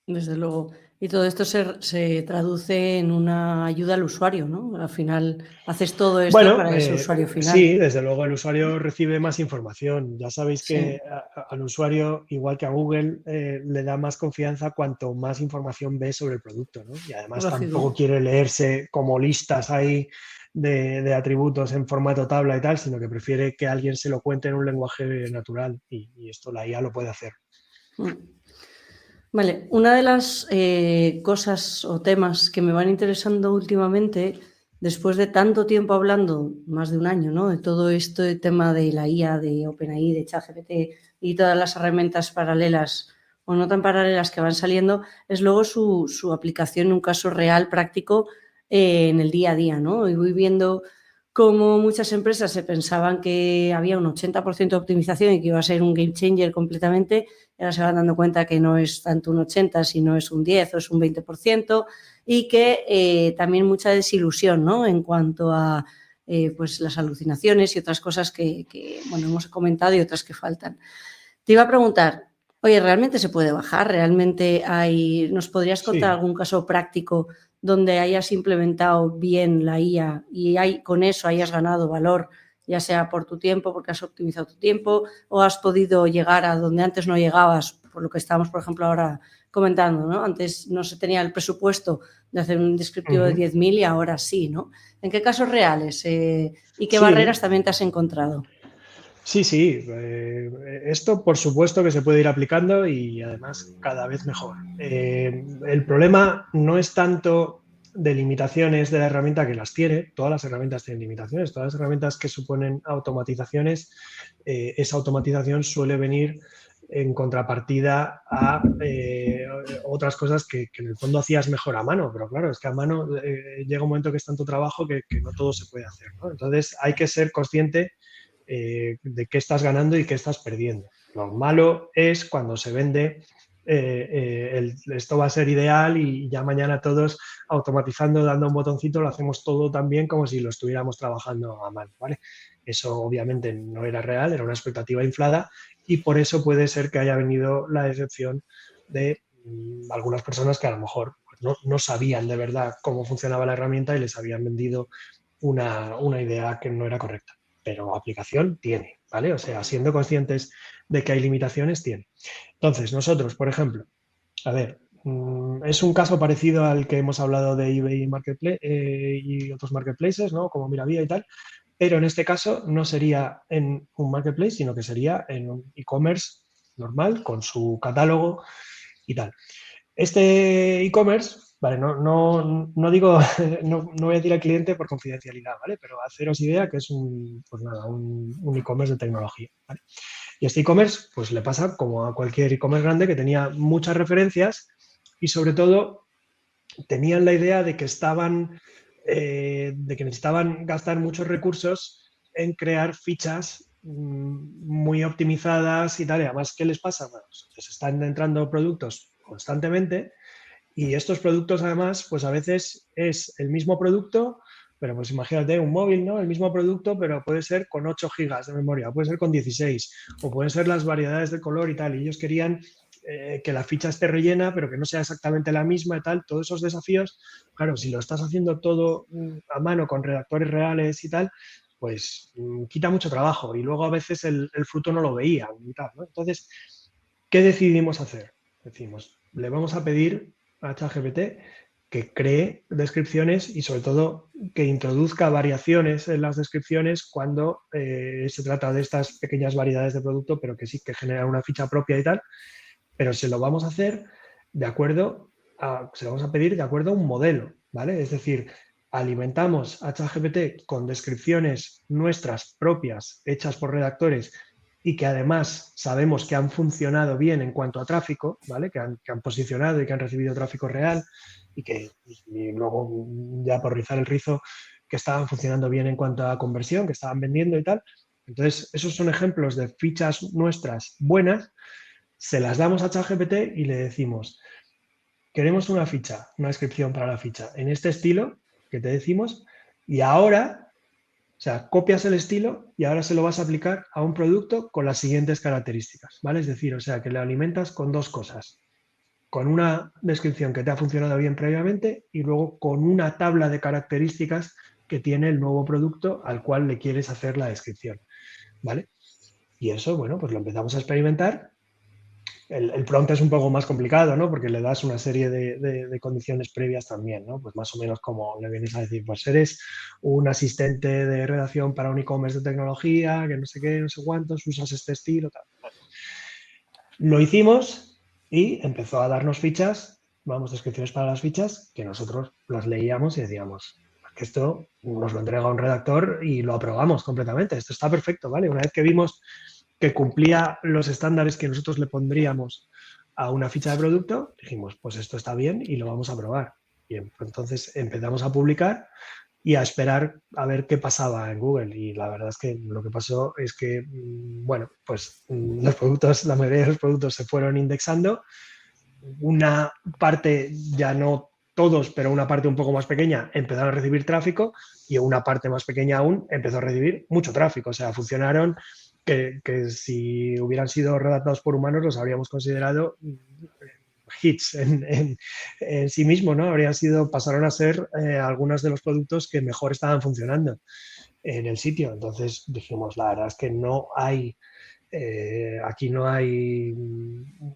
Desde luego. Y todo esto se traduce en una ayuda al usuario, ¿no? Al final haces todo esto Bueno, para ese usuario final. sí, desde luego el usuario recibe más información. Ya sabéis que Sí, al usuario, igual que a Google, le da más confianza cuanto más información ve sobre el producto, ¿no? Y además tampoco lógico. quiere leerse como listas ahí de atributos en formato tabla y tal, sino que prefiere que alguien se lo cuente en un lenguaje natural y esto la IA lo puede hacer. Mm. Vale, una de las cosas o temas que me van interesando últimamente después de tanto tiempo hablando, más de un año, ¿no?, de todo este tema de la IA, de OpenAI, de ChatGPT y todas las herramientas paralelas o no tan paralelas que van saliendo, es luego su aplicación en un caso real, práctico, en el día a día, ¿no? Y voy viendo cómo muchas empresas se pensaban que había un 80% de optimización y que iba a ser un game changer completamente, y ahora se van dando cuenta que no es tanto un 80, sino es un 10 o es un 20%, y que también mucha desilusión, ¿no?, en cuanto a pues las alucinaciones y otras cosas que, bueno, hemos comentado y otras que faltan. Te iba a preguntar, oye, ¿realmente se puede bajar? ¿Realmente hay...? ¿Nos podrías contar Sí, algún caso práctico donde hayas implementado bien la IA y con eso hayas ganado valor, ya sea por tu tiempo, porque has optimizado tu tiempo, o has podido llegar a donde antes no llegabas, por lo que estábamos, por ejemplo, ahora comentando, ¿no? Antes no se tenía el presupuesto de hacer un descriptivo de 10.000 y ahora sí, ¿no? ¿En qué casos reales y qué barreras sí, también te has encontrado? sí, sí. Esto por supuesto que se puede ir aplicando y además cada vez mejor. El problema no es tanto de limitaciones de la herramienta, que las tiene, todas las herramientas tienen limitaciones, todas las herramientas que suponen automatizaciones, esa automatización suele venir en contrapartida a otras cosas que en el fondo hacías mejor a mano, pero claro, es que a mano llega un momento que es tanto trabajo que no todo se puede hacer, ¿no? Entonces hay que ser consciente de qué estás ganando y qué estás perdiendo. Lo malo es cuando se vende esto va a ser ideal y ya mañana todos automatizando, dando un botoncito, lo hacemos todo tan bien como si lo estuviéramos trabajando a mano, ¿vale? Eso obviamente no era real, era una expectativa inflada y por eso puede ser que haya venido la decepción de algunas personas que a lo mejor pues, no sabían de verdad cómo funcionaba la herramienta y les habían vendido una idea que no era correcta, pero aplicación tiene, ¿vale? O sea, siendo conscientes de que hay limitaciones, tiene. Entonces, nosotros, por ejemplo, a ver, es un caso parecido al que hemos hablado de eBay Marketplace, y otros marketplaces, ¿no? Como Miravía y tal, pero en este caso no sería en un marketplace, sino que sería en un e-commerce normal, con su catálogo y tal. Este e-commerce, vale, no digo, no voy a decir al cliente por confidencialidad, ¿vale? Pero haceros idea que es pues nada, un e-commerce de tecnología, ¿vale? Y este e-commerce, pues le pasa como a cualquier e-commerce grande que tenía muchas referencias y sobre todo tenían la idea de que de que necesitaban gastar muchos recursos en crear fichas muy optimizadas y tal. Y además, ¿qué les pasa? Bueno, les están entrando productos constantemente y estos productos, además, pues a veces es el mismo producto, pero pues imagínate un móvil, ¿no? El mismo producto, pero puede ser con 8 gigas de memoria, puede ser con 16, o pueden ser las variedades de color y tal. Y ellos querían que la ficha esté rellena, pero que no sea exactamente la misma y tal. Todos esos desafíos, claro, si lo estás haciendo todo a mano con redactores reales y tal, pues quita mucho trabajo y luego a veces el fruto no lo veían y tal, ¿no? Entonces, ¿qué decidimos hacer? Decimos, le vamos a pedir a ChatGPT que cree descripciones y sobre todo que introduzca variaciones en las descripciones cuando se trata de estas pequeñas variedades de producto, pero que sí que generan una ficha propia y tal, pero se lo vamos a hacer de acuerdo se lo vamos a pedir de acuerdo a un modelo, ¿vale? Es decir, alimentamos a ChatGPT con descripciones nuestras propias, hechas por redactores y que además sabemos que han funcionado bien en cuanto a tráfico, ¿vale? Que han posicionado y que han recibido tráfico real y luego ya por rizar el rizo, que estaban funcionando bien en cuanto a conversión, que estaban vendiendo y tal. Entonces, esos son ejemplos de fichas nuestras buenas, se las damos a ChatGPT y le decimos, queremos una ficha, una descripción para la ficha en este estilo que te decimos y ahora, o sea, copias el estilo y ahora se lo vas a aplicar a un producto con las siguientes características, ¿vale? Es decir, o sea, que le alimentas con dos cosas, con una descripción que te ha funcionado bien previamente y luego con una tabla de características que tiene el nuevo producto al cual le quieres hacer la descripción, ¿vale? Y eso, bueno, pues lo empezamos a experimentar. El prompt es un poco más complicado, ¿no? Porque le das una serie de condiciones previas también, ¿no? Pues más o menos como le vienes a decir, pues eres un asistente de redacción para un e-commerce de tecnología, que no sé qué, no sé cuántos, usas este estilo, tal. Lo hicimos y empezó a darnos fichas, vamos, descripciones para las fichas, que nosotros las leíamos y decíamos, que esto nos lo entrega un redactor y lo aprobamos completamente. Esto está perfecto, ¿vale? Una vez que vimos que cumplía los estándares que nosotros le pondríamos a una ficha de producto, dijimos, pues esto está bien y lo vamos a probar. Bien, pues entonces empezamos a publicar y a esperar a ver qué pasaba en Google. Y la verdad es que lo que pasó es que, bueno, pues los productos, la mayoría de los productos se fueron indexando. Una parte, ya no todos, pero una parte un poco más pequeña empezaron a recibir tráfico y una parte más pequeña aún empezó a recibir mucho tráfico. O sea, funcionaron que si hubieran sido redactados por humanos los habríamos considerado hits en sí mismo, ¿no? Pasaron a ser algunos de los productos que mejor estaban funcionando en el sitio. Entonces dijimos, la verdad es que no hay, aquí no hay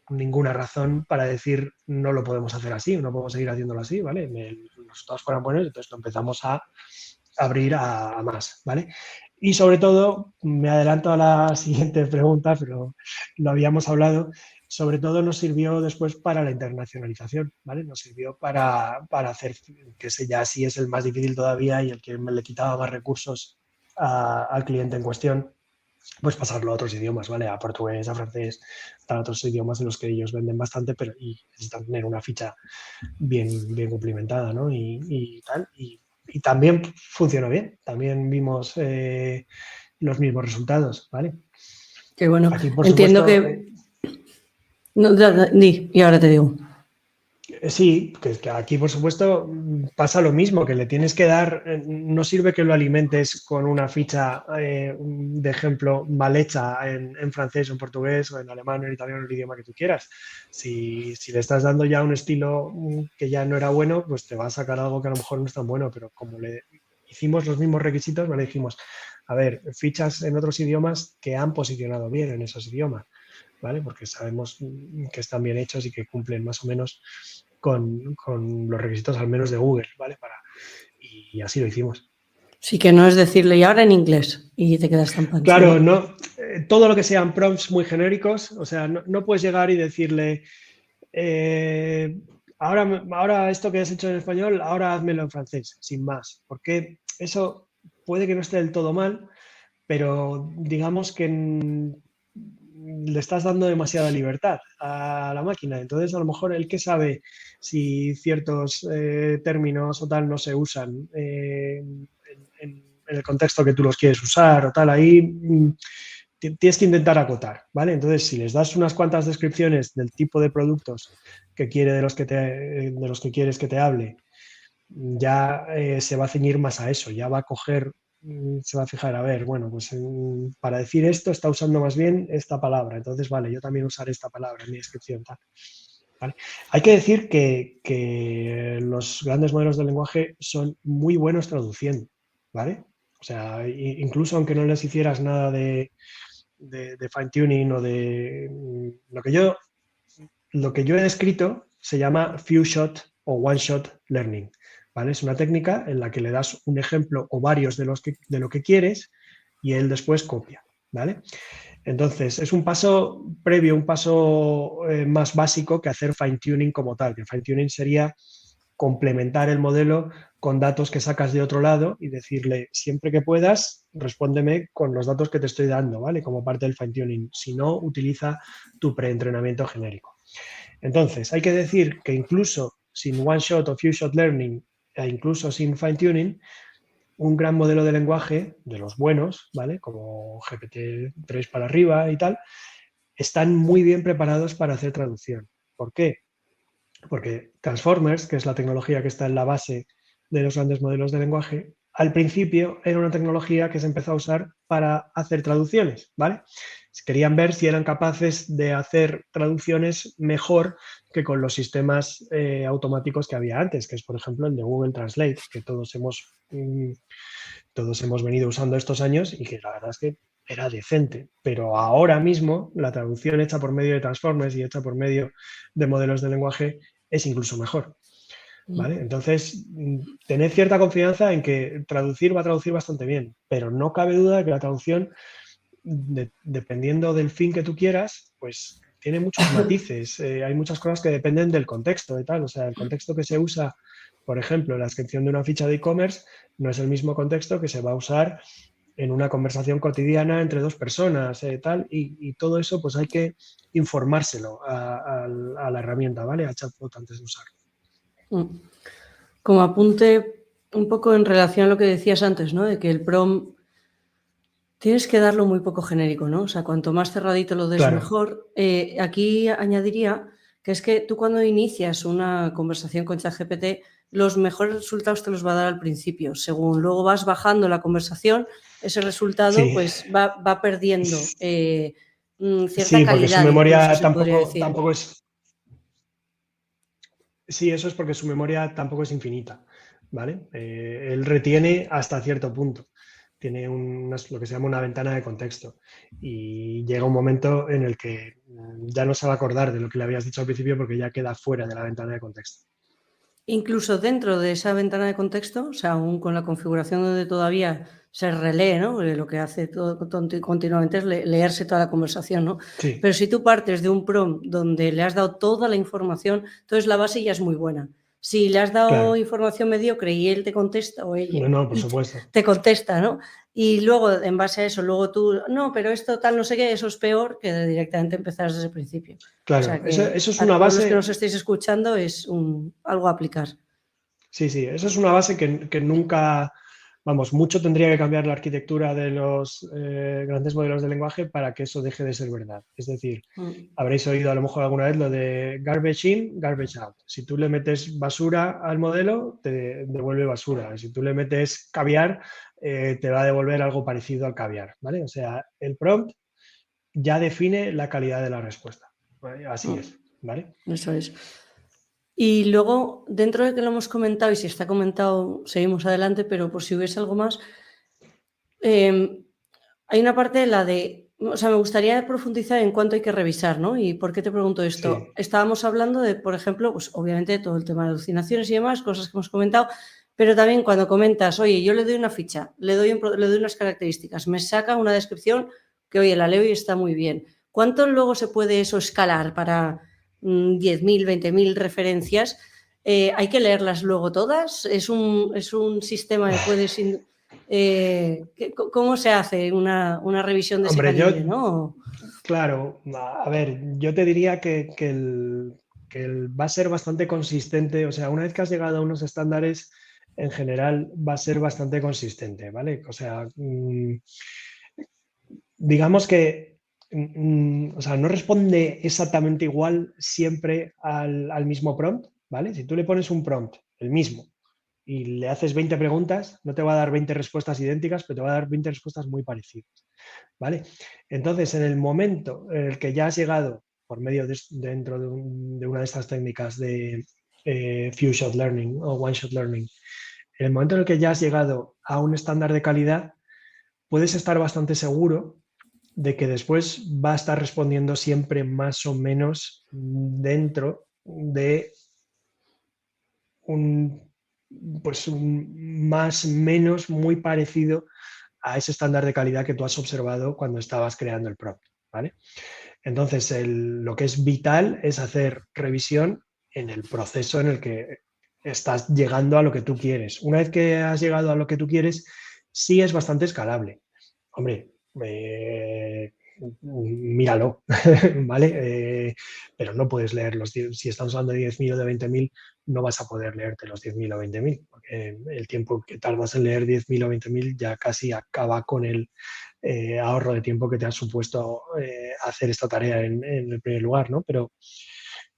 ninguna razón para decir no lo podemos hacer así, no podemos seguir haciéndolo así, ¿vale? Los resultados fueran buenos, entonces lo empezamos a abrir a más, ¿vale? Y sobre todo, me adelanto a la siguiente pregunta, pero lo habíamos hablado, sobre todo nos sirvió después para la internacionalización, ¿vale? Nos sirvió para hacer, que ese ya sí es el más difícil todavía y el que le quitaba más recursos al cliente en cuestión, pues pasarlo a otros idiomas, ¿vale? A portugués, a francés, a otros idiomas en los que ellos venden bastante, pero y necesitan tener una ficha bien cumplimentada, ¿no? Y tal, y también funcionó bien, también vimos los mismos resultados, ¿vale? Que bueno, Aquí, por entiendo supuesto, que... No, y ahora te digo. sí, que aquí por supuesto pasa lo mismo, que le tienes que dar, no sirve que lo alimentes con una ficha de ejemplo mal hecha en francés o en portugués o en alemán o en italiano, el idioma que tú quieras. Si le estás dando ya un estilo que ya no era bueno, pues te va a sacar algo que a lo mejor no es tan bueno, pero como le hicimos los mismos requisitos, le dijimos, a ver, fichas en otros idiomas que han posicionado bien en esos idiomas. ¿Vale? Porque sabemos que están bien hechos y que cumplen más o menos con los requisitos al menos de Google, ¿vale? Y así lo hicimos. Sí, que no es decirle, y ahora en inglés, y te quedas tan pancho, Claro, ¿no? no, todo lo que sean prompts muy genéricos, o sea, no puedes llegar y decirle, ahora esto que has hecho en español, ahora házmelo en francés, sin más, porque eso puede que no esté del todo mal, pero digamos que le estás dando demasiada libertad a la máquina. Entonces, a lo mejor el que sabe si ciertos términos o tal no se usan en el contexto que tú los quieres usar o tal, ahí tienes que intentar acotar, ¿vale? Entonces, si les das unas cuantas descripciones del tipo de productos que quiere de los que quieres que te hable, ya se va a ceñir más a eso, ya va a coger, se va a fijar, a ver, bueno, pues para decir esto está usando más bien esta palabra, entonces vale, yo también usaré esta palabra en mi descripción, tal. ¿Vale? Hay que decir que los grandes modelos de lenguaje son muy buenos traduciendo, ¿vale? O sea, incluso aunque no les hicieras nada de fine tuning o de lo que yo he descrito se llama few shot o one shot learning. ¿Vale? Es una técnica en la que le das un ejemplo o varios de lo que quieres y él después copia. ¿Vale? Entonces, es un paso previo, un paso más básico que hacer fine tuning como tal, que fine tuning sería complementar el modelo con datos que sacas de otro lado y decirle, siempre que puedas, respóndeme con los datos que te estoy dando, ¿vale? Como parte del fine tuning. Si no, utiliza tu preentrenamiento genérico. Entonces, hay que decir que incluso sin one shot o few shot learning, e incluso sin fine tuning, un gran modelo de lenguaje, de los buenos, ¿vale? Como GPT-3 para arriba y tal, están muy bien preparados para hacer traducción. ¿Por qué? Porque Transformers, que es la tecnología que está en la base de los grandes modelos de lenguaje, al principio era una tecnología que se empezó a usar para hacer traducciones, ¿vale? Querían ver si eran capaces de hacer traducciones mejor que con los sistemas automáticos que había antes, que es, por ejemplo, el de Google Translate, que todos hemos venido usando estos años y que la verdad es que era decente. Pero ahora mismo la traducción hecha por medio de Transformers y hecha por medio de modelos de lenguaje es incluso mejor. ¿Vale? Entonces, tened cierta confianza en que traducir va a traducir bastante bien, pero no cabe duda de que la traducción, dependiendo del fin que tú quieras, pues tiene muchos matices. Hay muchas cosas que dependen del contexto y tal. O sea, el contexto que se usa Por ejemplo, la descripción de una ficha de e-commerce no es el mismo contexto que se va a usar en una conversación cotidiana entre dos personas, tal, y todo eso pues hay que informárselo a la herramienta, ¿vale? A Chatbot antes de usarlo. Como apunte un poco en relación a lo que decías antes, ¿no? De que el prompt tienes que darlo muy poco genérico, ¿no? O sea, cuanto más cerradito lo des, Claro. mejor. Aquí añadiría que es que tú cuando inicias una conversación con ChatGPT, los mejores resultados te los va a dar al principio. Según luego vas bajando la conversación, ese resultado Sí. pues va perdiendo cierta Sí, porque su calidad, incluso memoria se podría decir. tampoco es... Sí, eso es porque su memoria tampoco es infinita, ¿vale? Él retiene hasta cierto punto. Tiene lo que se llama una ventana de contexto. Y llega un momento en el que ya no se va a acordar de lo que le habías dicho al principio porque ya queda fuera de la ventana de contexto. Incluso dentro de esa ventana de contexto, o sea, aún con la configuración donde todavía se relee, ¿no? Porque lo que hace todo continuamente es leerse toda la conversación, ¿no? Sí. Pero si tú partes de un prompt donde le has dado toda la información, entonces la base ya es muy buena. Si le has dado Claro. información mediocre y él te contesta o ella No, por supuesto. te contesta, ¿no? Y luego, en base a eso, luego tú, no, pero esto tal, no sé qué, eso es peor que directamente empezar desde el principio. Claro, O sea que eso es a una todos los que base. nos estéis escuchando es algo a aplicar. Sí, eso es una base que nunca, vamos, mucho tendría que cambiar la arquitectura de los grandes modelos de lenguaje para que eso deje de ser verdad. Es decir, habréis oído a lo mejor alguna vez lo de garbage in, garbage out. Si tú le metes basura al modelo, te devuelve basura. Si tú le metes caviar, te va a devolver algo parecido al caviar, ¿vale? O sea, el prompt ya define la calidad de la respuesta. ¿Vale? Así es, ¿vale? Eso es. Y luego, dentro de que lo hemos comentado, y si está comentado, seguimos adelante, pero por si hubiese algo más, hay una parte de la de, o sea, me gustaría profundizar en cuánto hay que revisar, ¿no? ¿Y por qué te pregunto esto? Sí. Estábamos hablando de, por ejemplo, pues obviamente todo el tema de alucinaciones y demás, cosas que hemos comentado, pero también cuando comentas, oye, yo le doy una ficha, le doy unas características, me saca una descripción que, oye, la leo y está muy bien. ¿Cuánto luego se puede eso escalar para 10.000, 20.000 referencias? ¿Hay que leerlas luego todas? ¿Es un sistema que puedes... ¿Cómo se hace una revisión de ese Hombre, calibre, no? claro, a ver, yo te diría que va a ser bastante consistente, o sea, una vez que has llegado a unos estándares, en general va a ser bastante consistente, ¿vale? O sea, digamos que, o sea, no responde exactamente igual siempre al mismo prompt, ¿vale? Si tú le pones un prompt, el mismo, y le haces 20 preguntas, no te va a dar 20 respuestas idénticas, pero te va a dar 20 respuestas muy parecidas, ¿vale? Entonces, en el momento en el que ya has llegado por medio dentro de una de estas técnicas de Few Shot Learning o One Shot Learning, en el momento en el que ya has llegado a un estándar de calidad, puedes estar bastante seguro de que después va a estar respondiendo siempre más o menos dentro de pues un más menos muy parecido a ese estándar de calidad que tú has observado cuando estabas creando el prompt, ¿vale? Entonces, lo que es vital es hacer revisión en el proceso en el que estás llegando a lo que tú quieres. Una vez que has llegado a lo que tú quieres, sí es bastante escalable. Hombre, míralo, ¿vale? Pero no puedes leer si estamos hablando de 10.000 o de 20.000, no vas a poder leerte los 10.000 o 20.000, porque el tiempo que tardas en leer 10.000 o 20.000 ya casi acaba con el ahorro de tiempo que te ha supuesto hacer esta tarea en el primer lugar, ¿no? Pero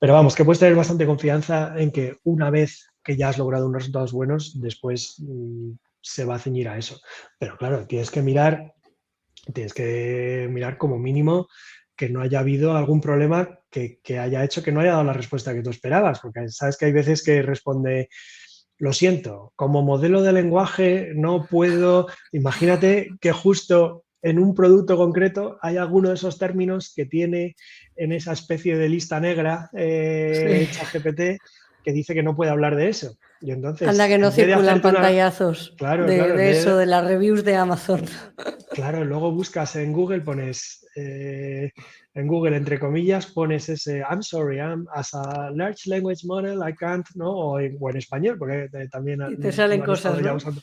vamos, que puedes tener bastante confianza en que una vez que ya has logrado unos resultados buenos, después se va a ceñir a eso. Pero claro, tienes que mirar como mínimo que no haya habido algún problema que haya hecho que no haya dado la respuesta que tú esperabas, porque sabes que hay veces que responde, lo siento, como modelo de lenguaje no puedo, imagínate que justo en un producto concreto hay alguno de esos términos que tiene en esa especie de lista negra Sí. ChatGPT que dice que no puede hablar de eso. Y Anda entonces, que no en vez de circulan hacerte una... pantallazos Claro, en de vez eso, de, de las reviews de Amazon. Claro, luego buscas en Google, pones en Google, entre comillas, pones ese I'm sorry, as a large language model, I can't, ¿no? O en español, porque también Y te salen lo han estado cosas, ya ¿no? usando.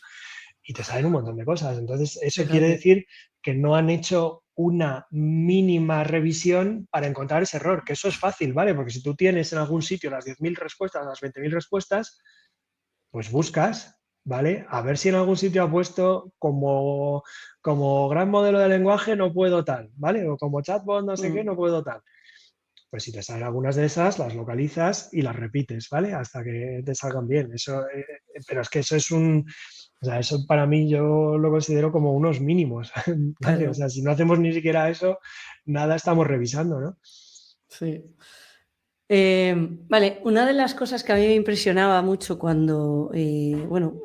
Y te salen un montón de cosas. Entonces, eso quiere Fíjate. decir que no han hecho una mínima revisión para encontrar ese error, que eso es fácil, ¿vale? Porque si tú tienes en algún sitio las 10.000 respuestas, las 20.000 respuestas, pues buscas, ¿vale? A ver si en algún sitio ha puesto como gran modelo de lenguaje no puedo tal, ¿vale? O como chatbot no sé qué no puedo tal. Pues si te salen algunas de esas, las localizas y las repites, ¿vale? Hasta que te salgan bien. Eso, pero es que eso es o sea, eso para mí yo lo considero como unos mínimos, ¿vale? O Claro, sea, si no hacemos ni siquiera eso, nada estamos revisando, ¿no? sí. Vale, una de las cosas que a mí me impresionaba mucho cuando, bueno,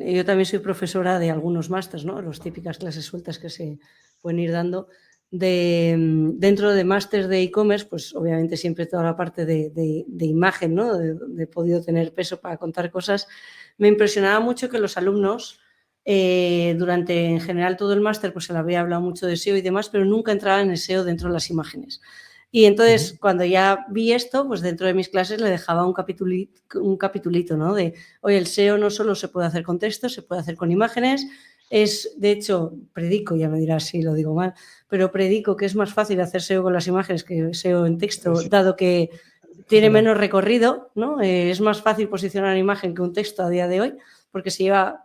yo también soy profesora de algunos másters, ¿no? Las típicas clases sueltas que se pueden ir dando. Dentro de másters de e-commerce, pues obviamente siempre toda la parte de imagen, ¿no? De podido tener peso para contar cosas. Me impresionaba mucho que los alumnos, durante en general todo el máster, pues se le había hablado mucho de SEO y demás, pero nunca entraban en SEO dentro de las imágenes. Y entonces, cuando ya vi esto, pues dentro de mis clases le dejaba un capitulito, ¿no? De, oye, el SEO no solo se puede hacer con texto, se puede hacer con imágenes. De hecho, predico, ya me dirás si lo digo mal, pero predico que es más fácil hacer SEO con las imágenes que SEO en texto, Sí, dado que tiene menos recorrido, ¿no? Es más fácil posicionar una imagen que un texto a día de hoy,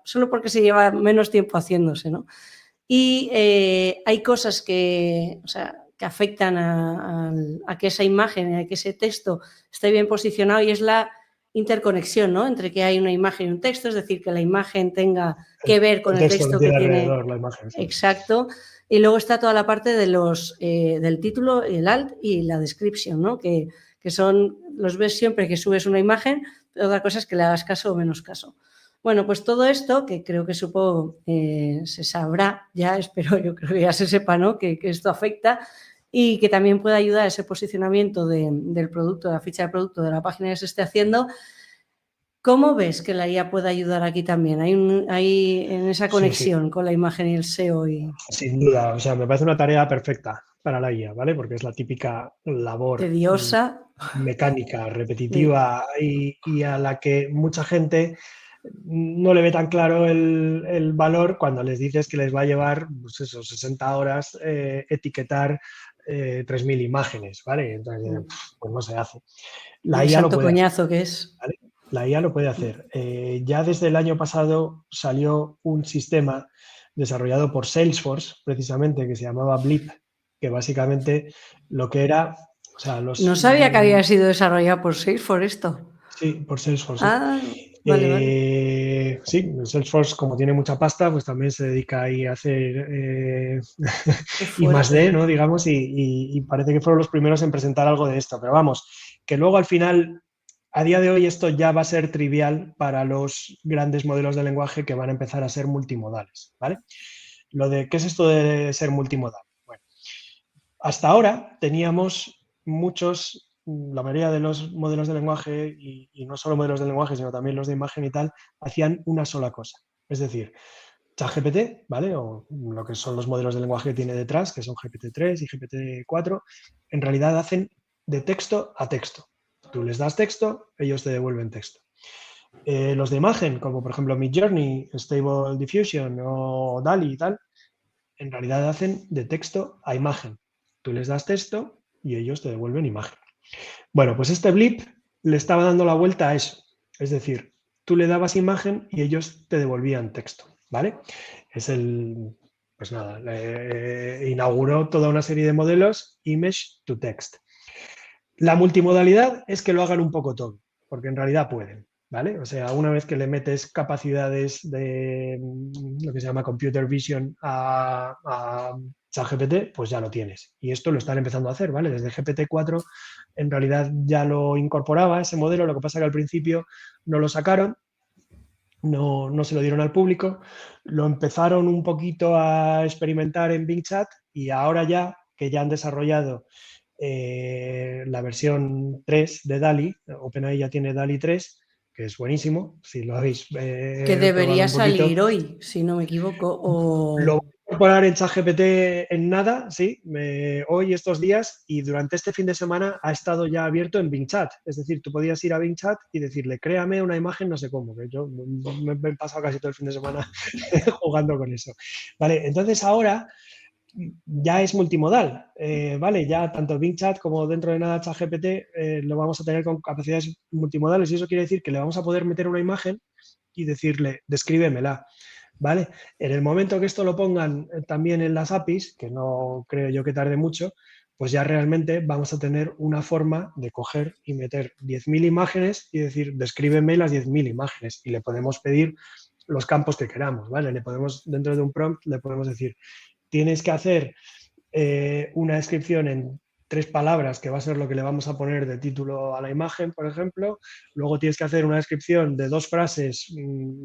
solo porque se lleva menos tiempo haciéndose, ¿no? Y hay cosas que, o sea, que afectan a que esa imagen, a que ese texto esté bien posicionado, y es la interconexión, ¿no? Entre que hay una imagen y un texto, es decir, que la imagen tenga que ver con el el texto que texto que tiene tiene. alrededor la imagen, sí. Exacto. Y luego está toda la parte de del título, el alt y la description, ¿no? Que los ves siempre que subes una imagen, pero otra cosa es que le hagas caso o menos caso. Bueno, pues todo esto, que creo que supongo se sabrá ya, espero yo creo que ya se sepa, ¿no? Que esto afecta y que también puede ayudar a ese posicionamiento del producto, de la ficha de producto, de la página que se esté haciendo. ¿Cómo ves que la IA puede ayudar aquí también? Hay en esa Sí, sí, conexión con la imagen y el SEO. sin duda. O sea, me parece una tarea perfecta para la IA, ¿vale? Porque es la típica labor Tediosa. mecánica, repetitiva y a la que mucha gente no le ve tan claro el valor cuando les dices que les va a llevar, pues eso, 60 horas etiquetar 3.000 imágenes, ¿vale? Entonces, pues no se hace. Y La el IA lo santo puede hacer, coñazo que es. ¿vale? La IA lo puede hacer. Ya desde el año pasado salió un sistema desarrollado por Salesforce, precisamente, que se llamaba Blip, que básicamente lo que era, o sea, No sabía que había sido desarrollado por Salesforce esto. sí, por Salesforce, sí. Ah, vale. Sí, Salesforce, como tiene mucha pasta, pues también se dedica ahí a hacer Qué I más fuerte. D, ¿no? Digamos, y parece que fueron los primeros en presentar algo de esto. Pero vamos, que luego al final, a día de hoy, esto ya va a ser trivial para los grandes modelos de lenguaje que van a empezar a ser multimodales, ¿vale? ¿Qué es esto de ser multimodal? Bueno, hasta ahora teníamos la mayoría de los modelos de lenguaje, y no solo modelos de lenguaje, sino también los de imagen y tal, hacían una sola cosa. Es decir, ChatGPT, ¿vale? O lo que son los modelos de lenguaje que tiene detrás, que son GPT-3 y GPT-4, en realidad hacen de texto a texto. Tú les das texto, ellos te devuelven texto. Los de imagen, como por ejemplo Midjourney, Stable Diffusion o DALL-E y tal, en realidad hacen de texto a imagen. Tú les das texto y ellos te devuelven imagen. Bueno, pues este Blip le estaba dando la vuelta a eso. Es decir, tú le dabas imagen y ellos te devolvían texto, ¿vale? Pues nada, inauguró toda una serie de modelos Image to Text. La multimodalidad es que lo hagan un poco todo, porque en realidad pueden, ¿vale? O sea, una vez que le metes capacidades de lo que se llama computer vision a ChatGPT, pues ya lo tienes. Y esto lo están empezando a hacer, ¿vale? Desde GPT-4 en realidad ya lo incorporaba ese modelo, lo que pasa que al principio no lo sacaron, no se lo dieron al público, lo empezaron un poquito a experimentar en Bing Chat y ahora ya que ya han desarrollado la versión 3 de DALI, OpenAI ya tiene DALI 3, que es buenísimo, si lo habéis Que probado debería un poquito. salir hoy, si no me equivoco. Lo incorporar en ChatGPT en nada, sí, hoy, estos días, y durante este fin de semana ha estado ya abierto en Bing Chat. Es decir, tú podías ir a Bing Chat y decirle, créame una imagen, no sé cómo, que yo me he pasado casi todo el fin de semana jugando con eso. Vale, entonces ahora ya es multimodal, ¿vale? Ya tanto Bing Chat como dentro de nada ChatGPT lo vamos a tener con capacidades multimodales y eso quiere decir que le vamos a poder meter una imagen y decirle, descríbemela, ¿vale? En el momento que esto lo pongan también en las APIs, que no creo yo que tarde mucho, pues ya realmente vamos a tener una forma de coger y meter 10.000 imágenes y decir, descríbeme las 10.000 imágenes y le podemos pedir los campos que queramos, ¿vale? Le podemos, dentro de un prompt, le podemos decir, tienes que hacer una descripción en 3 palabras, que va a ser lo que le vamos a poner de título a la imagen, por ejemplo. Luego tienes que hacer una descripción de 2 frases,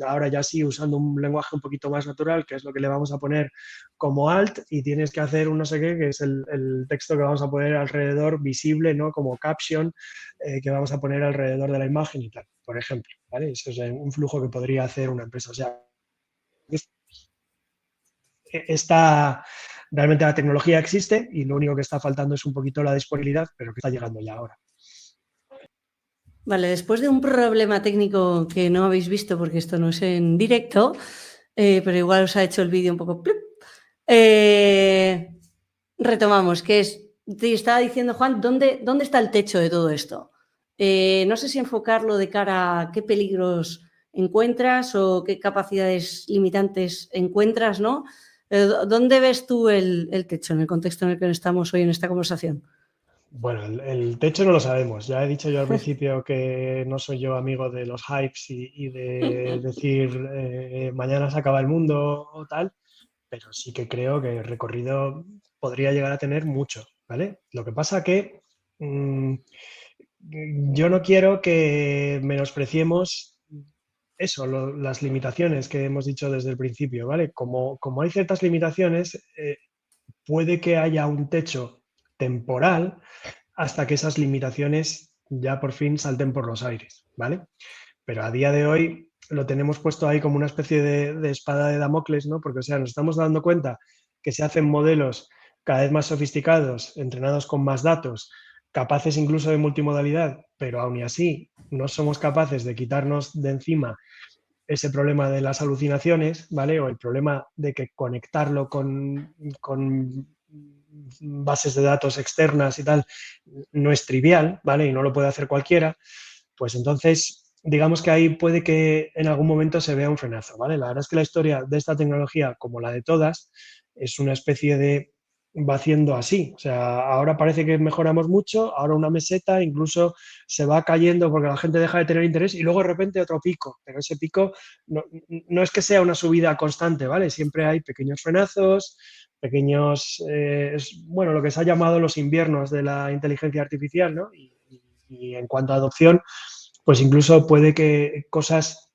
ahora ya sí, usando un lenguaje un poquito más natural, que es lo que le vamos a poner como alt, y tienes que hacer un no sé qué, que es el texto que vamos a poner alrededor, visible, ¿no? Como caption, que vamos a poner alrededor de la imagen y tal, por ejemplo, ¿vale? Eso es un flujo que podría hacer una empresa. O sea, está, realmente la tecnología existe y lo único que está faltando es un poquito la disponibilidad, pero que está llegando ya ahora. Vale, después de un problema técnico que no habéis visto porque esto no es en directo, pero igual os ha hecho el vídeo un poco... retomamos, que es, te estaba diciendo Juan, ¿dónde está el techo de todo esto? No sé si enfocarlo de cara a qué peligros encuentras o qué capacidades limitantes encuentras, ¿no? ¿Dónde ves tú el techo en el contexto en el que estamos hoy en esta conversación? Bueno, el techo no lo sabemos. Ya he dicho yo al principio que no soy yo amigo de los hypes y de decir mañana se acaba el mundo o tal, pero sí que creo que el recorrido podría llegar a tener mucho, ¿vale? Lo que pasa que yo no quiero que menospreciemos eso, las limitaciones que hemos dicho desde el principio, ¿vale? Como hay ciertas limitaciones, puede que haya un techo temporal hasta que esas limitaciones ya por fin salten por los aires, ¿vale? Pero a día de hoy lo tenemos puesto ahí como una especie de espada de Damocles, ¿no? Porque, o sea, nos estamos dando cuenta que se hacen modelos cada vez más sofisticados, entrenados con más datos, capaces incluso de multimodalidad, pero aún y así no somos capaces de quitarnos de encima ese problema de las alucinaciones, ¿vale? O el problema de que conectarlo con bases de datos externas y tal no es trivial, ¿vale? Y no lo puede hacer cualquiera, pues entonces digamos que ahí puede que en algún momento se vea un frenazo, ¿vale? La verdad es que la historia de esta tecnología, como la de todas, es una especie de va haciendo así. O sea, ahora parece que mejoramos mucho, ahora una meseta, incluso se va cayendo porque la gente deja de tener interés y luego de repente otro pico. Pero ese pico no es que sea una subida constante, ¿vale? Siempre hay pequeños frenazos, pequeños, bueno, lo que se ha llamado los inviernos de la inteligencia artificial, ¿no? Y en cuanto a adopción, pues incluso puede que cosas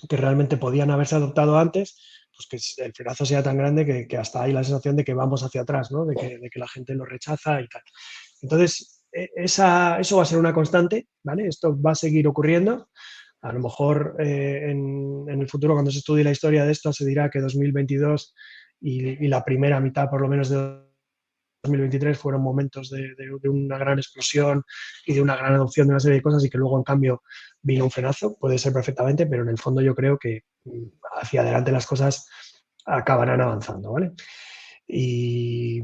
que realmente podían haberse adoptado antes, pues que el frenazo sea tan grande que hasta hay la sensación de que vamos hacia atrás, ¿no? De que la gente lo rechaza y tal. Entonces, eso va a ser una constante, ¿vale? Esto va a seguir ocurriendo. A lo mejor en el futuro, cuando se estudie la historia de esto, se dirá que 2022 y la primera mitad, por lo menos, de 2023 fueron momentos de una gran explosión y de una gran adopción de una serie de cosas y que luego, en cambio, vino un frenazo. Puede ser perfectamente, pero en el fondo yo creo que hacia adelante las cosas acabarán avanzando, ¿vale? Y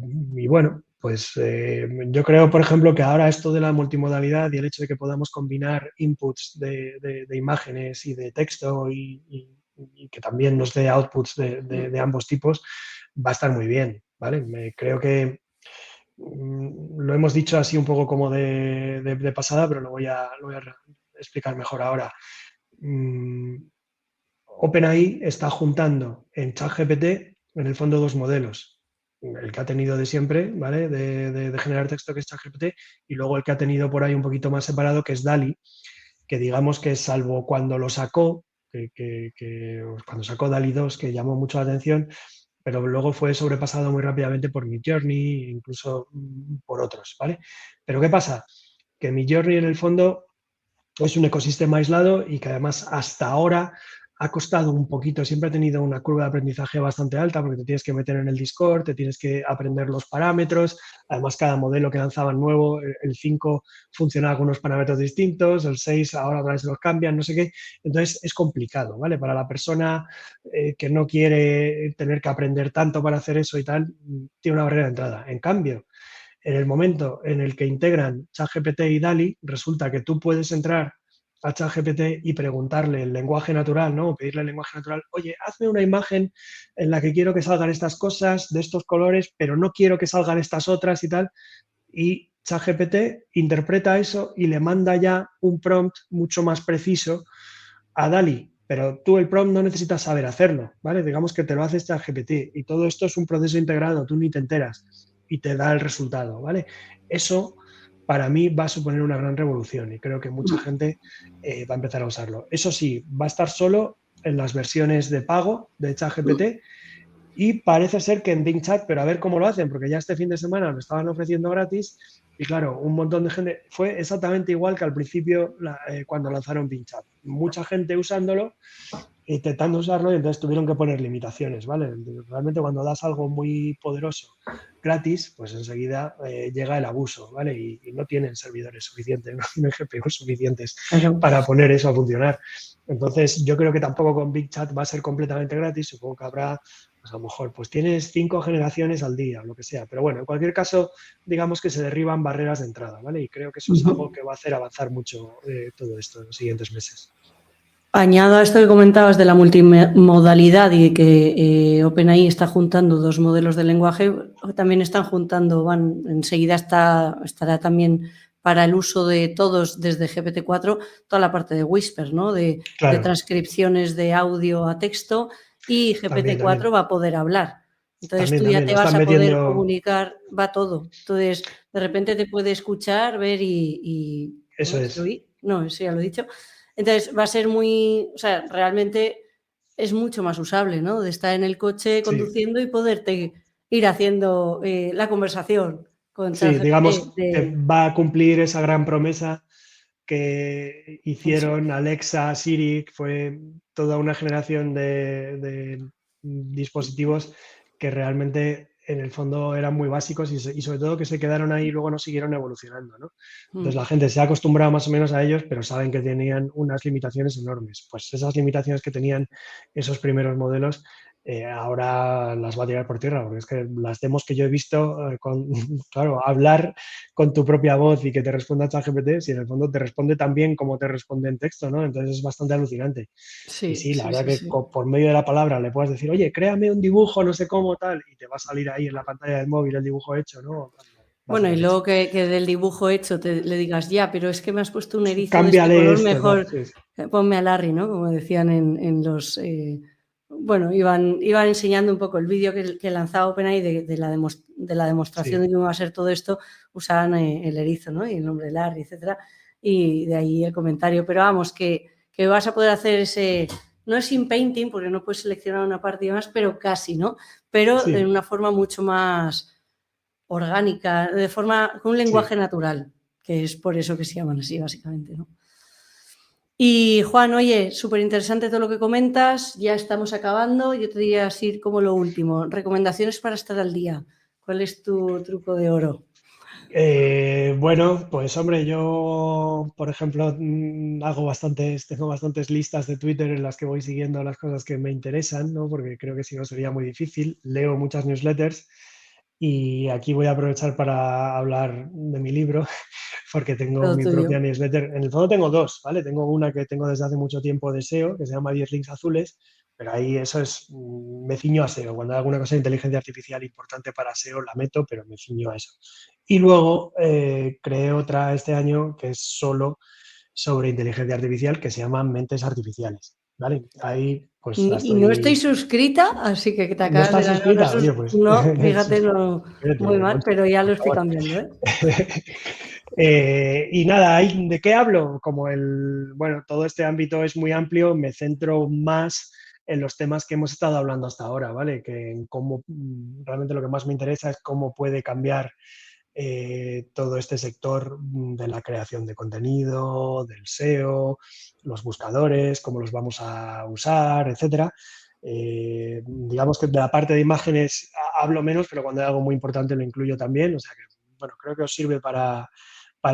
bueno, pues yo creo, por ejemplo, que ahora esto de la multimodalidad y el hecho de que podamos combinar inputs de imágenes y de texto y que también nos dé outputs de ambos tipos, va a estar muy bien, ¿vale? Creo que lo hemos dicho así un poco como de pasada, pero lo voy a explicar mejor ahora. Mm, OpenAI está juntando en ChatGPT, en el fondo, dos modelos. El que ha tenido de siempre, ¿vale? De generar texto, que es ChatGPT, y luego el que ha tenido por ahí un poquito más separado, que es DALI, que digamos que salvo cuando lo sacó, cuando sacó DALI 2, que llamó mucho la atención, pero luego fue sobrepasado muy rápidamente por Midjourney e incluso por otros, ¿vale? Pero ¿qué pasa? Que Midjourney en el fondo es un ecosistema aislado y que además hasta ahora ha costado un poquito, siempre ha tenido una curva de aprendizaje bastante alta porque te tienes que meter en el Discord, te tienes que aprender los parámetros, además cada modelo que lanzaban nuevo, el 5 funcionaba con unos parámetros distintos, el 6 ahora otra vez se los cambian, no sé qué, entonces es complicado, ¿vale? Para la persona que no quiere tener que aprender tanto para hacer eso y tal, tiene una barrera de entrada. En cambio, en el momento en el que integran ChatGPT y DALL-E, resulta que tú puedes entrar a ChatGPT y preguntarle el lenguaje natural, ¿no? O pedirle el lenguaje natural, oye, hazme una imagen en la que quiero que salgan estas cosas de estos colores, pero no quiero que salgan estas otras y tal. Y ChatGPT interpreta eso y le manda ya un prompt mucho más preciso a DALL-E. Pero tú el prompt no necesitas saber hacerlo, ¿vale? Digamos que te lo haces ChatGPT y todo esto es un proceso integrado, tú ni te enteras y te da el resultado, ¿vale? Eso para mí va a suponer una gran revolución y creo que mucha gente va a empezar a usarlo. Eso sí, va a estar solo en las versiones de pago de ChatGPT y parece ser que en Bing Chat, pero a ver cómo lo hacen, porque ya este fin de semana lo estaban ofreciendo gratis y claro, un montón de gente, fue exactamente igual que al principio cuando lanzaron Bing Chat. Mucha gente usándolo, intentando usarlo y entonces tuvieron que poner limitaciones, ¿vale? Realmente cuando das algo muy poderoso gratis, pues enseguida llega el abuso, ¿vale? Y no tienen servidores suficientes, no tienen GPUs suficientes Claro. para poner eso a funcionar. Entonces, yo creo que tampoco con Big Chat va a ser completamente gratis, supongo que habrá, pues a lo mejor, pues tienes 5 generaciones al día, o lo que sea, pero bueno, en cualquier caso, digamos que se derriban barreras de entrada, ¿vale? Y creo que eso es algo que va a hacer avanzar mucho todo esto en los siguientes meses. Añado a esto que comentabas de la multimodalidad y que OpenAI está juntando dos modelos de lenguaje, también están juntando, enseguida estará también para el uso de todos desde GPT-4 toda la parte de Whisper, ¿no? De Claro, transcripciones de audio a texto y GPT-4 también, va a poder hablar. Entonces tú ya también, te lo vas están a poder metiendo, comunicar, va todo. Entonces, de repente te puede escuchar, ver y eso ¿cómo es? es, ¿Oír? No, eso ya lo he dicho. Entonces va a ser muy, o sea, realmente es mucho más usable, ¿no? De estar en el coche sí, conduciendo y poderte ir haciendo la conversación con sí, ChatGPT. digamos que va a cumplir esa gran promesa que Eso hicieron es. Alexa, Siri, fue toda una generación de dispositivos que realmente en el fondo eran muy básicos y sobre todo que se quedaron ahí y luego no siguieron evolucionando, ¿no? Entonces la gente se ha acostumbrado más o menos a ellos, pero saben que tenían unas limitaciones enormes. Pues esas limitaciones que tenían esos primeros modelos ahora las va a tirar por tierra, porque es que las demos que yo he visto, claro, hablar con tu propia voz y que te responda ChatGPT, si en el fondo te responde tan bien como te responde en texto, ¿no? Entonces es bastante alucinante. Y Sí, sí, la sí, verdad sí, que sí. por medio de la palabra le puedes decir, oye, créame un dibujo, no sé cómo, tal, y te va a salir ahí en la pantalla del móvil el dibujo hecho, ¿no? Va a ser Bueno, la y leche. luego que del dibujo hecho le digas, ya, pero es que me has puesto un erizo de este Cámbiale color, esto, tal, mejor sí, sí. ponme a Larry, ¿no? Como decían en los... bueno, iban enseñando un poco el vídeo que lanzaba OpenAI de la demostración Sí. de cómo iba a ser todo esto, usaban el erizo, ¿no? Y el nombre de Larry, etcétera, y de ahí el comentario. Pero vamos, que vas a poder hacer ese... No es in painting, porque no puedes seleccionar una parte y demás, pero casi, ¿no? Pero de Sí, una forma mucho más orgánica, con un lenguaje sí. natural, que es por eso que se llaman así, básicamente, ¿no? Y Juan, oye, súper interesante todo lo que comentas, ya estamos acabando, yo te diría así como lo último, recomendaciones para estar al día. ¿Cuál es tu truco de oro? Bueno, pues hombre, yo, por ejemplo, tengo bastantes listas de Twitter en las que voy siguiendo las cosas que me interesan, ¿no? Porque creo que si no sería muy difícil. Leo muchas newsletters y aquí voy a aprovechar para hablar de mi libro, porque tengo Todo mi tuyo. propia newsletter. En el fondo tengo dos, ¿vale? Tengo una que tengo desde hace mucho tiempo de SEO, que se llama 10 links azules, pero ahí eso es, me ciño a SEO. Cuando hay alguna cosa de inteligencia artificial importante para SEO, la meto, pero me ciño a eso. Y luego creé otra este año que es solo sobre inteligencia artificial, que se llama Mentes Artificiales, ¿vale? Ahí pues la Y no estoy estoy... suscrita, así que te ¿No acabas de estás ganar una suscrita? Oye, pues No, fíjate, no, muy suscríbete, mal, Monse, pero ya por lo estoy favor. cambiando, ¿eh? Y nada, ¿de qué hablo? Bueno, todo este ámbito es muy amplio, me centro más en los temas que hemos estado hablando hasta ahora, ¿vale? Que en cómo realmente lo que más me interesa es cómo puede cambiar todo este sector de la creación de contenido, del SEO, los buscadores, cómo los vamos a usar, etcétera. Digamos que de la parte de imágenes hablo menos, pero cuando hay algo muy importante lo incluyo también. O sea que, bueno, creo que os sirve para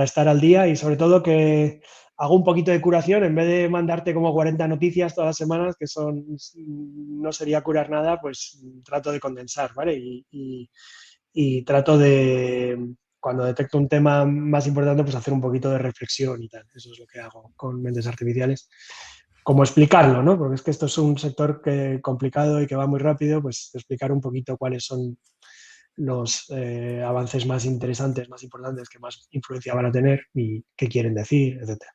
estar al día y sobre todo que hago un poquito de curación en vez de mandarte como 40 noticias todas las semanas, que no sería curar nada, pues trato de condensar, ¿vale? Y trato de, cuando detecto un tema más importante, pues hacer un poquito de reflexión y tal. Eso es lo que hago con mentes artificiales. Como explicarlo, ¿no? Porque es que esto es un sector complicado y que va muy rápido, pues explicar un poquito cuáles son los avances más interesantes, más importantes, que más influencia van a tener y qué quieren decir, etcétera.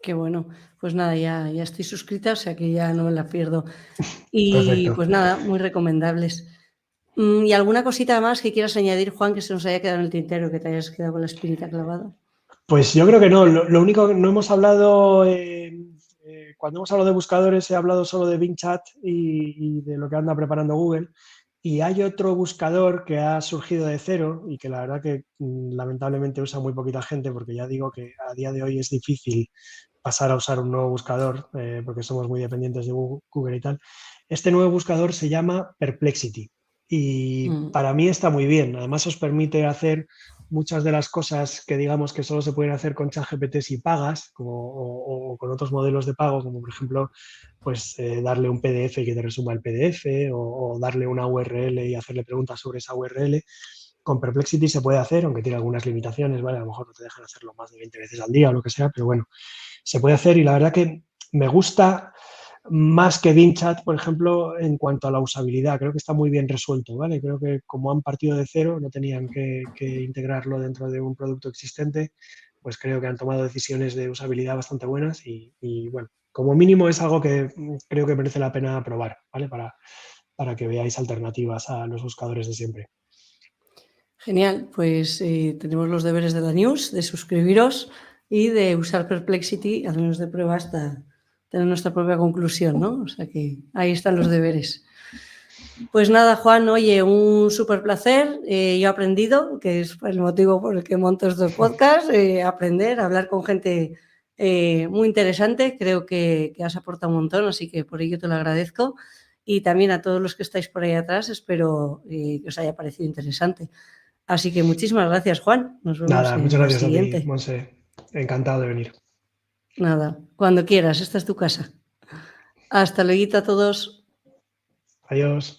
Qué bueno. Pues nada, ya estoy suscrita, o sea que ya no me la pierdo. Y Perfecto. pues nada, muy recomendables. ¿Y alguna cosita más que quieras añadir, Juan, que se nos haya quedado en el tintero, que te hayas quedado con la espinita clavada? Pues yo creo que no. Lo único que no hemos hablado, cuando hemos hablado de buscadores, he hablado solo de Bing Chat y de lo que anda preparando Google. Y hay otro buscador que ha surgido de cero y que la verdad que lamentablemente usa muy poquita gente, porque ya digo que a día de hoy es difícil pasar a usar un nuevo buscador, porque somos muy dependientes de Google y tal. Este nuevo buscador se llama Perplexity y Mm. para mí está muy bien. Además os permite hacer muchas de las cosas que digamos que solo se pueden hacer con ChatGPT si pagas, o con otros modelos de pago, como por ejemplo pues darle un PDF y que te resuma el PDF, o darle una URL y hacerle preguntas sobre esa URL. Con Perplexity se puede hacer, aunque tiene algunas limitaciones, ¿vale? A lo mejor no te dejan hacerlo más de 20 veces al día o lo que sea, pero bueno, se puede hacer y la verdad que me gusta más que Bing Chat, por ejemplo, en cuanto a la usabilidad. Creo que está muy bien resuelto, ¿vale? Creo que como han partido de cero, no tenían que integrarlo dentro de un producto existente, pues creo que han tomado decisiones de usabilidad bastante buenas y bueno, como mínimo es algo que creo que merece la pena probar, ¿vale? Para que veáis alternativas a los buscadores de siempre. Genial, pues tenemos los deberes de la news, de suscribiros y de usar Perplexity, al menos de prueba, hasta tener nuestra propia conclusión, ¿no? O sea que ahí están los deberes. Pues nada, Juan, oye, un súper placer. Yo he aprendido, que es el motivo por el que monto estos podcasts, aprender, hablar con gente muy interesante. Creo que has aportado un montón, así que por ello te lo agradezco. Y también a todos los que estáis por ahí atrás, espero que os haya parecido interesante. Así que muchísimas gracias, Juan. Nos vemos Nada, muchas en la gracias a ti, siguiente. Monse. Encantado de venir. Nada, cuando quieras, esta es tu casa. Hasta luego a todos. Adiós.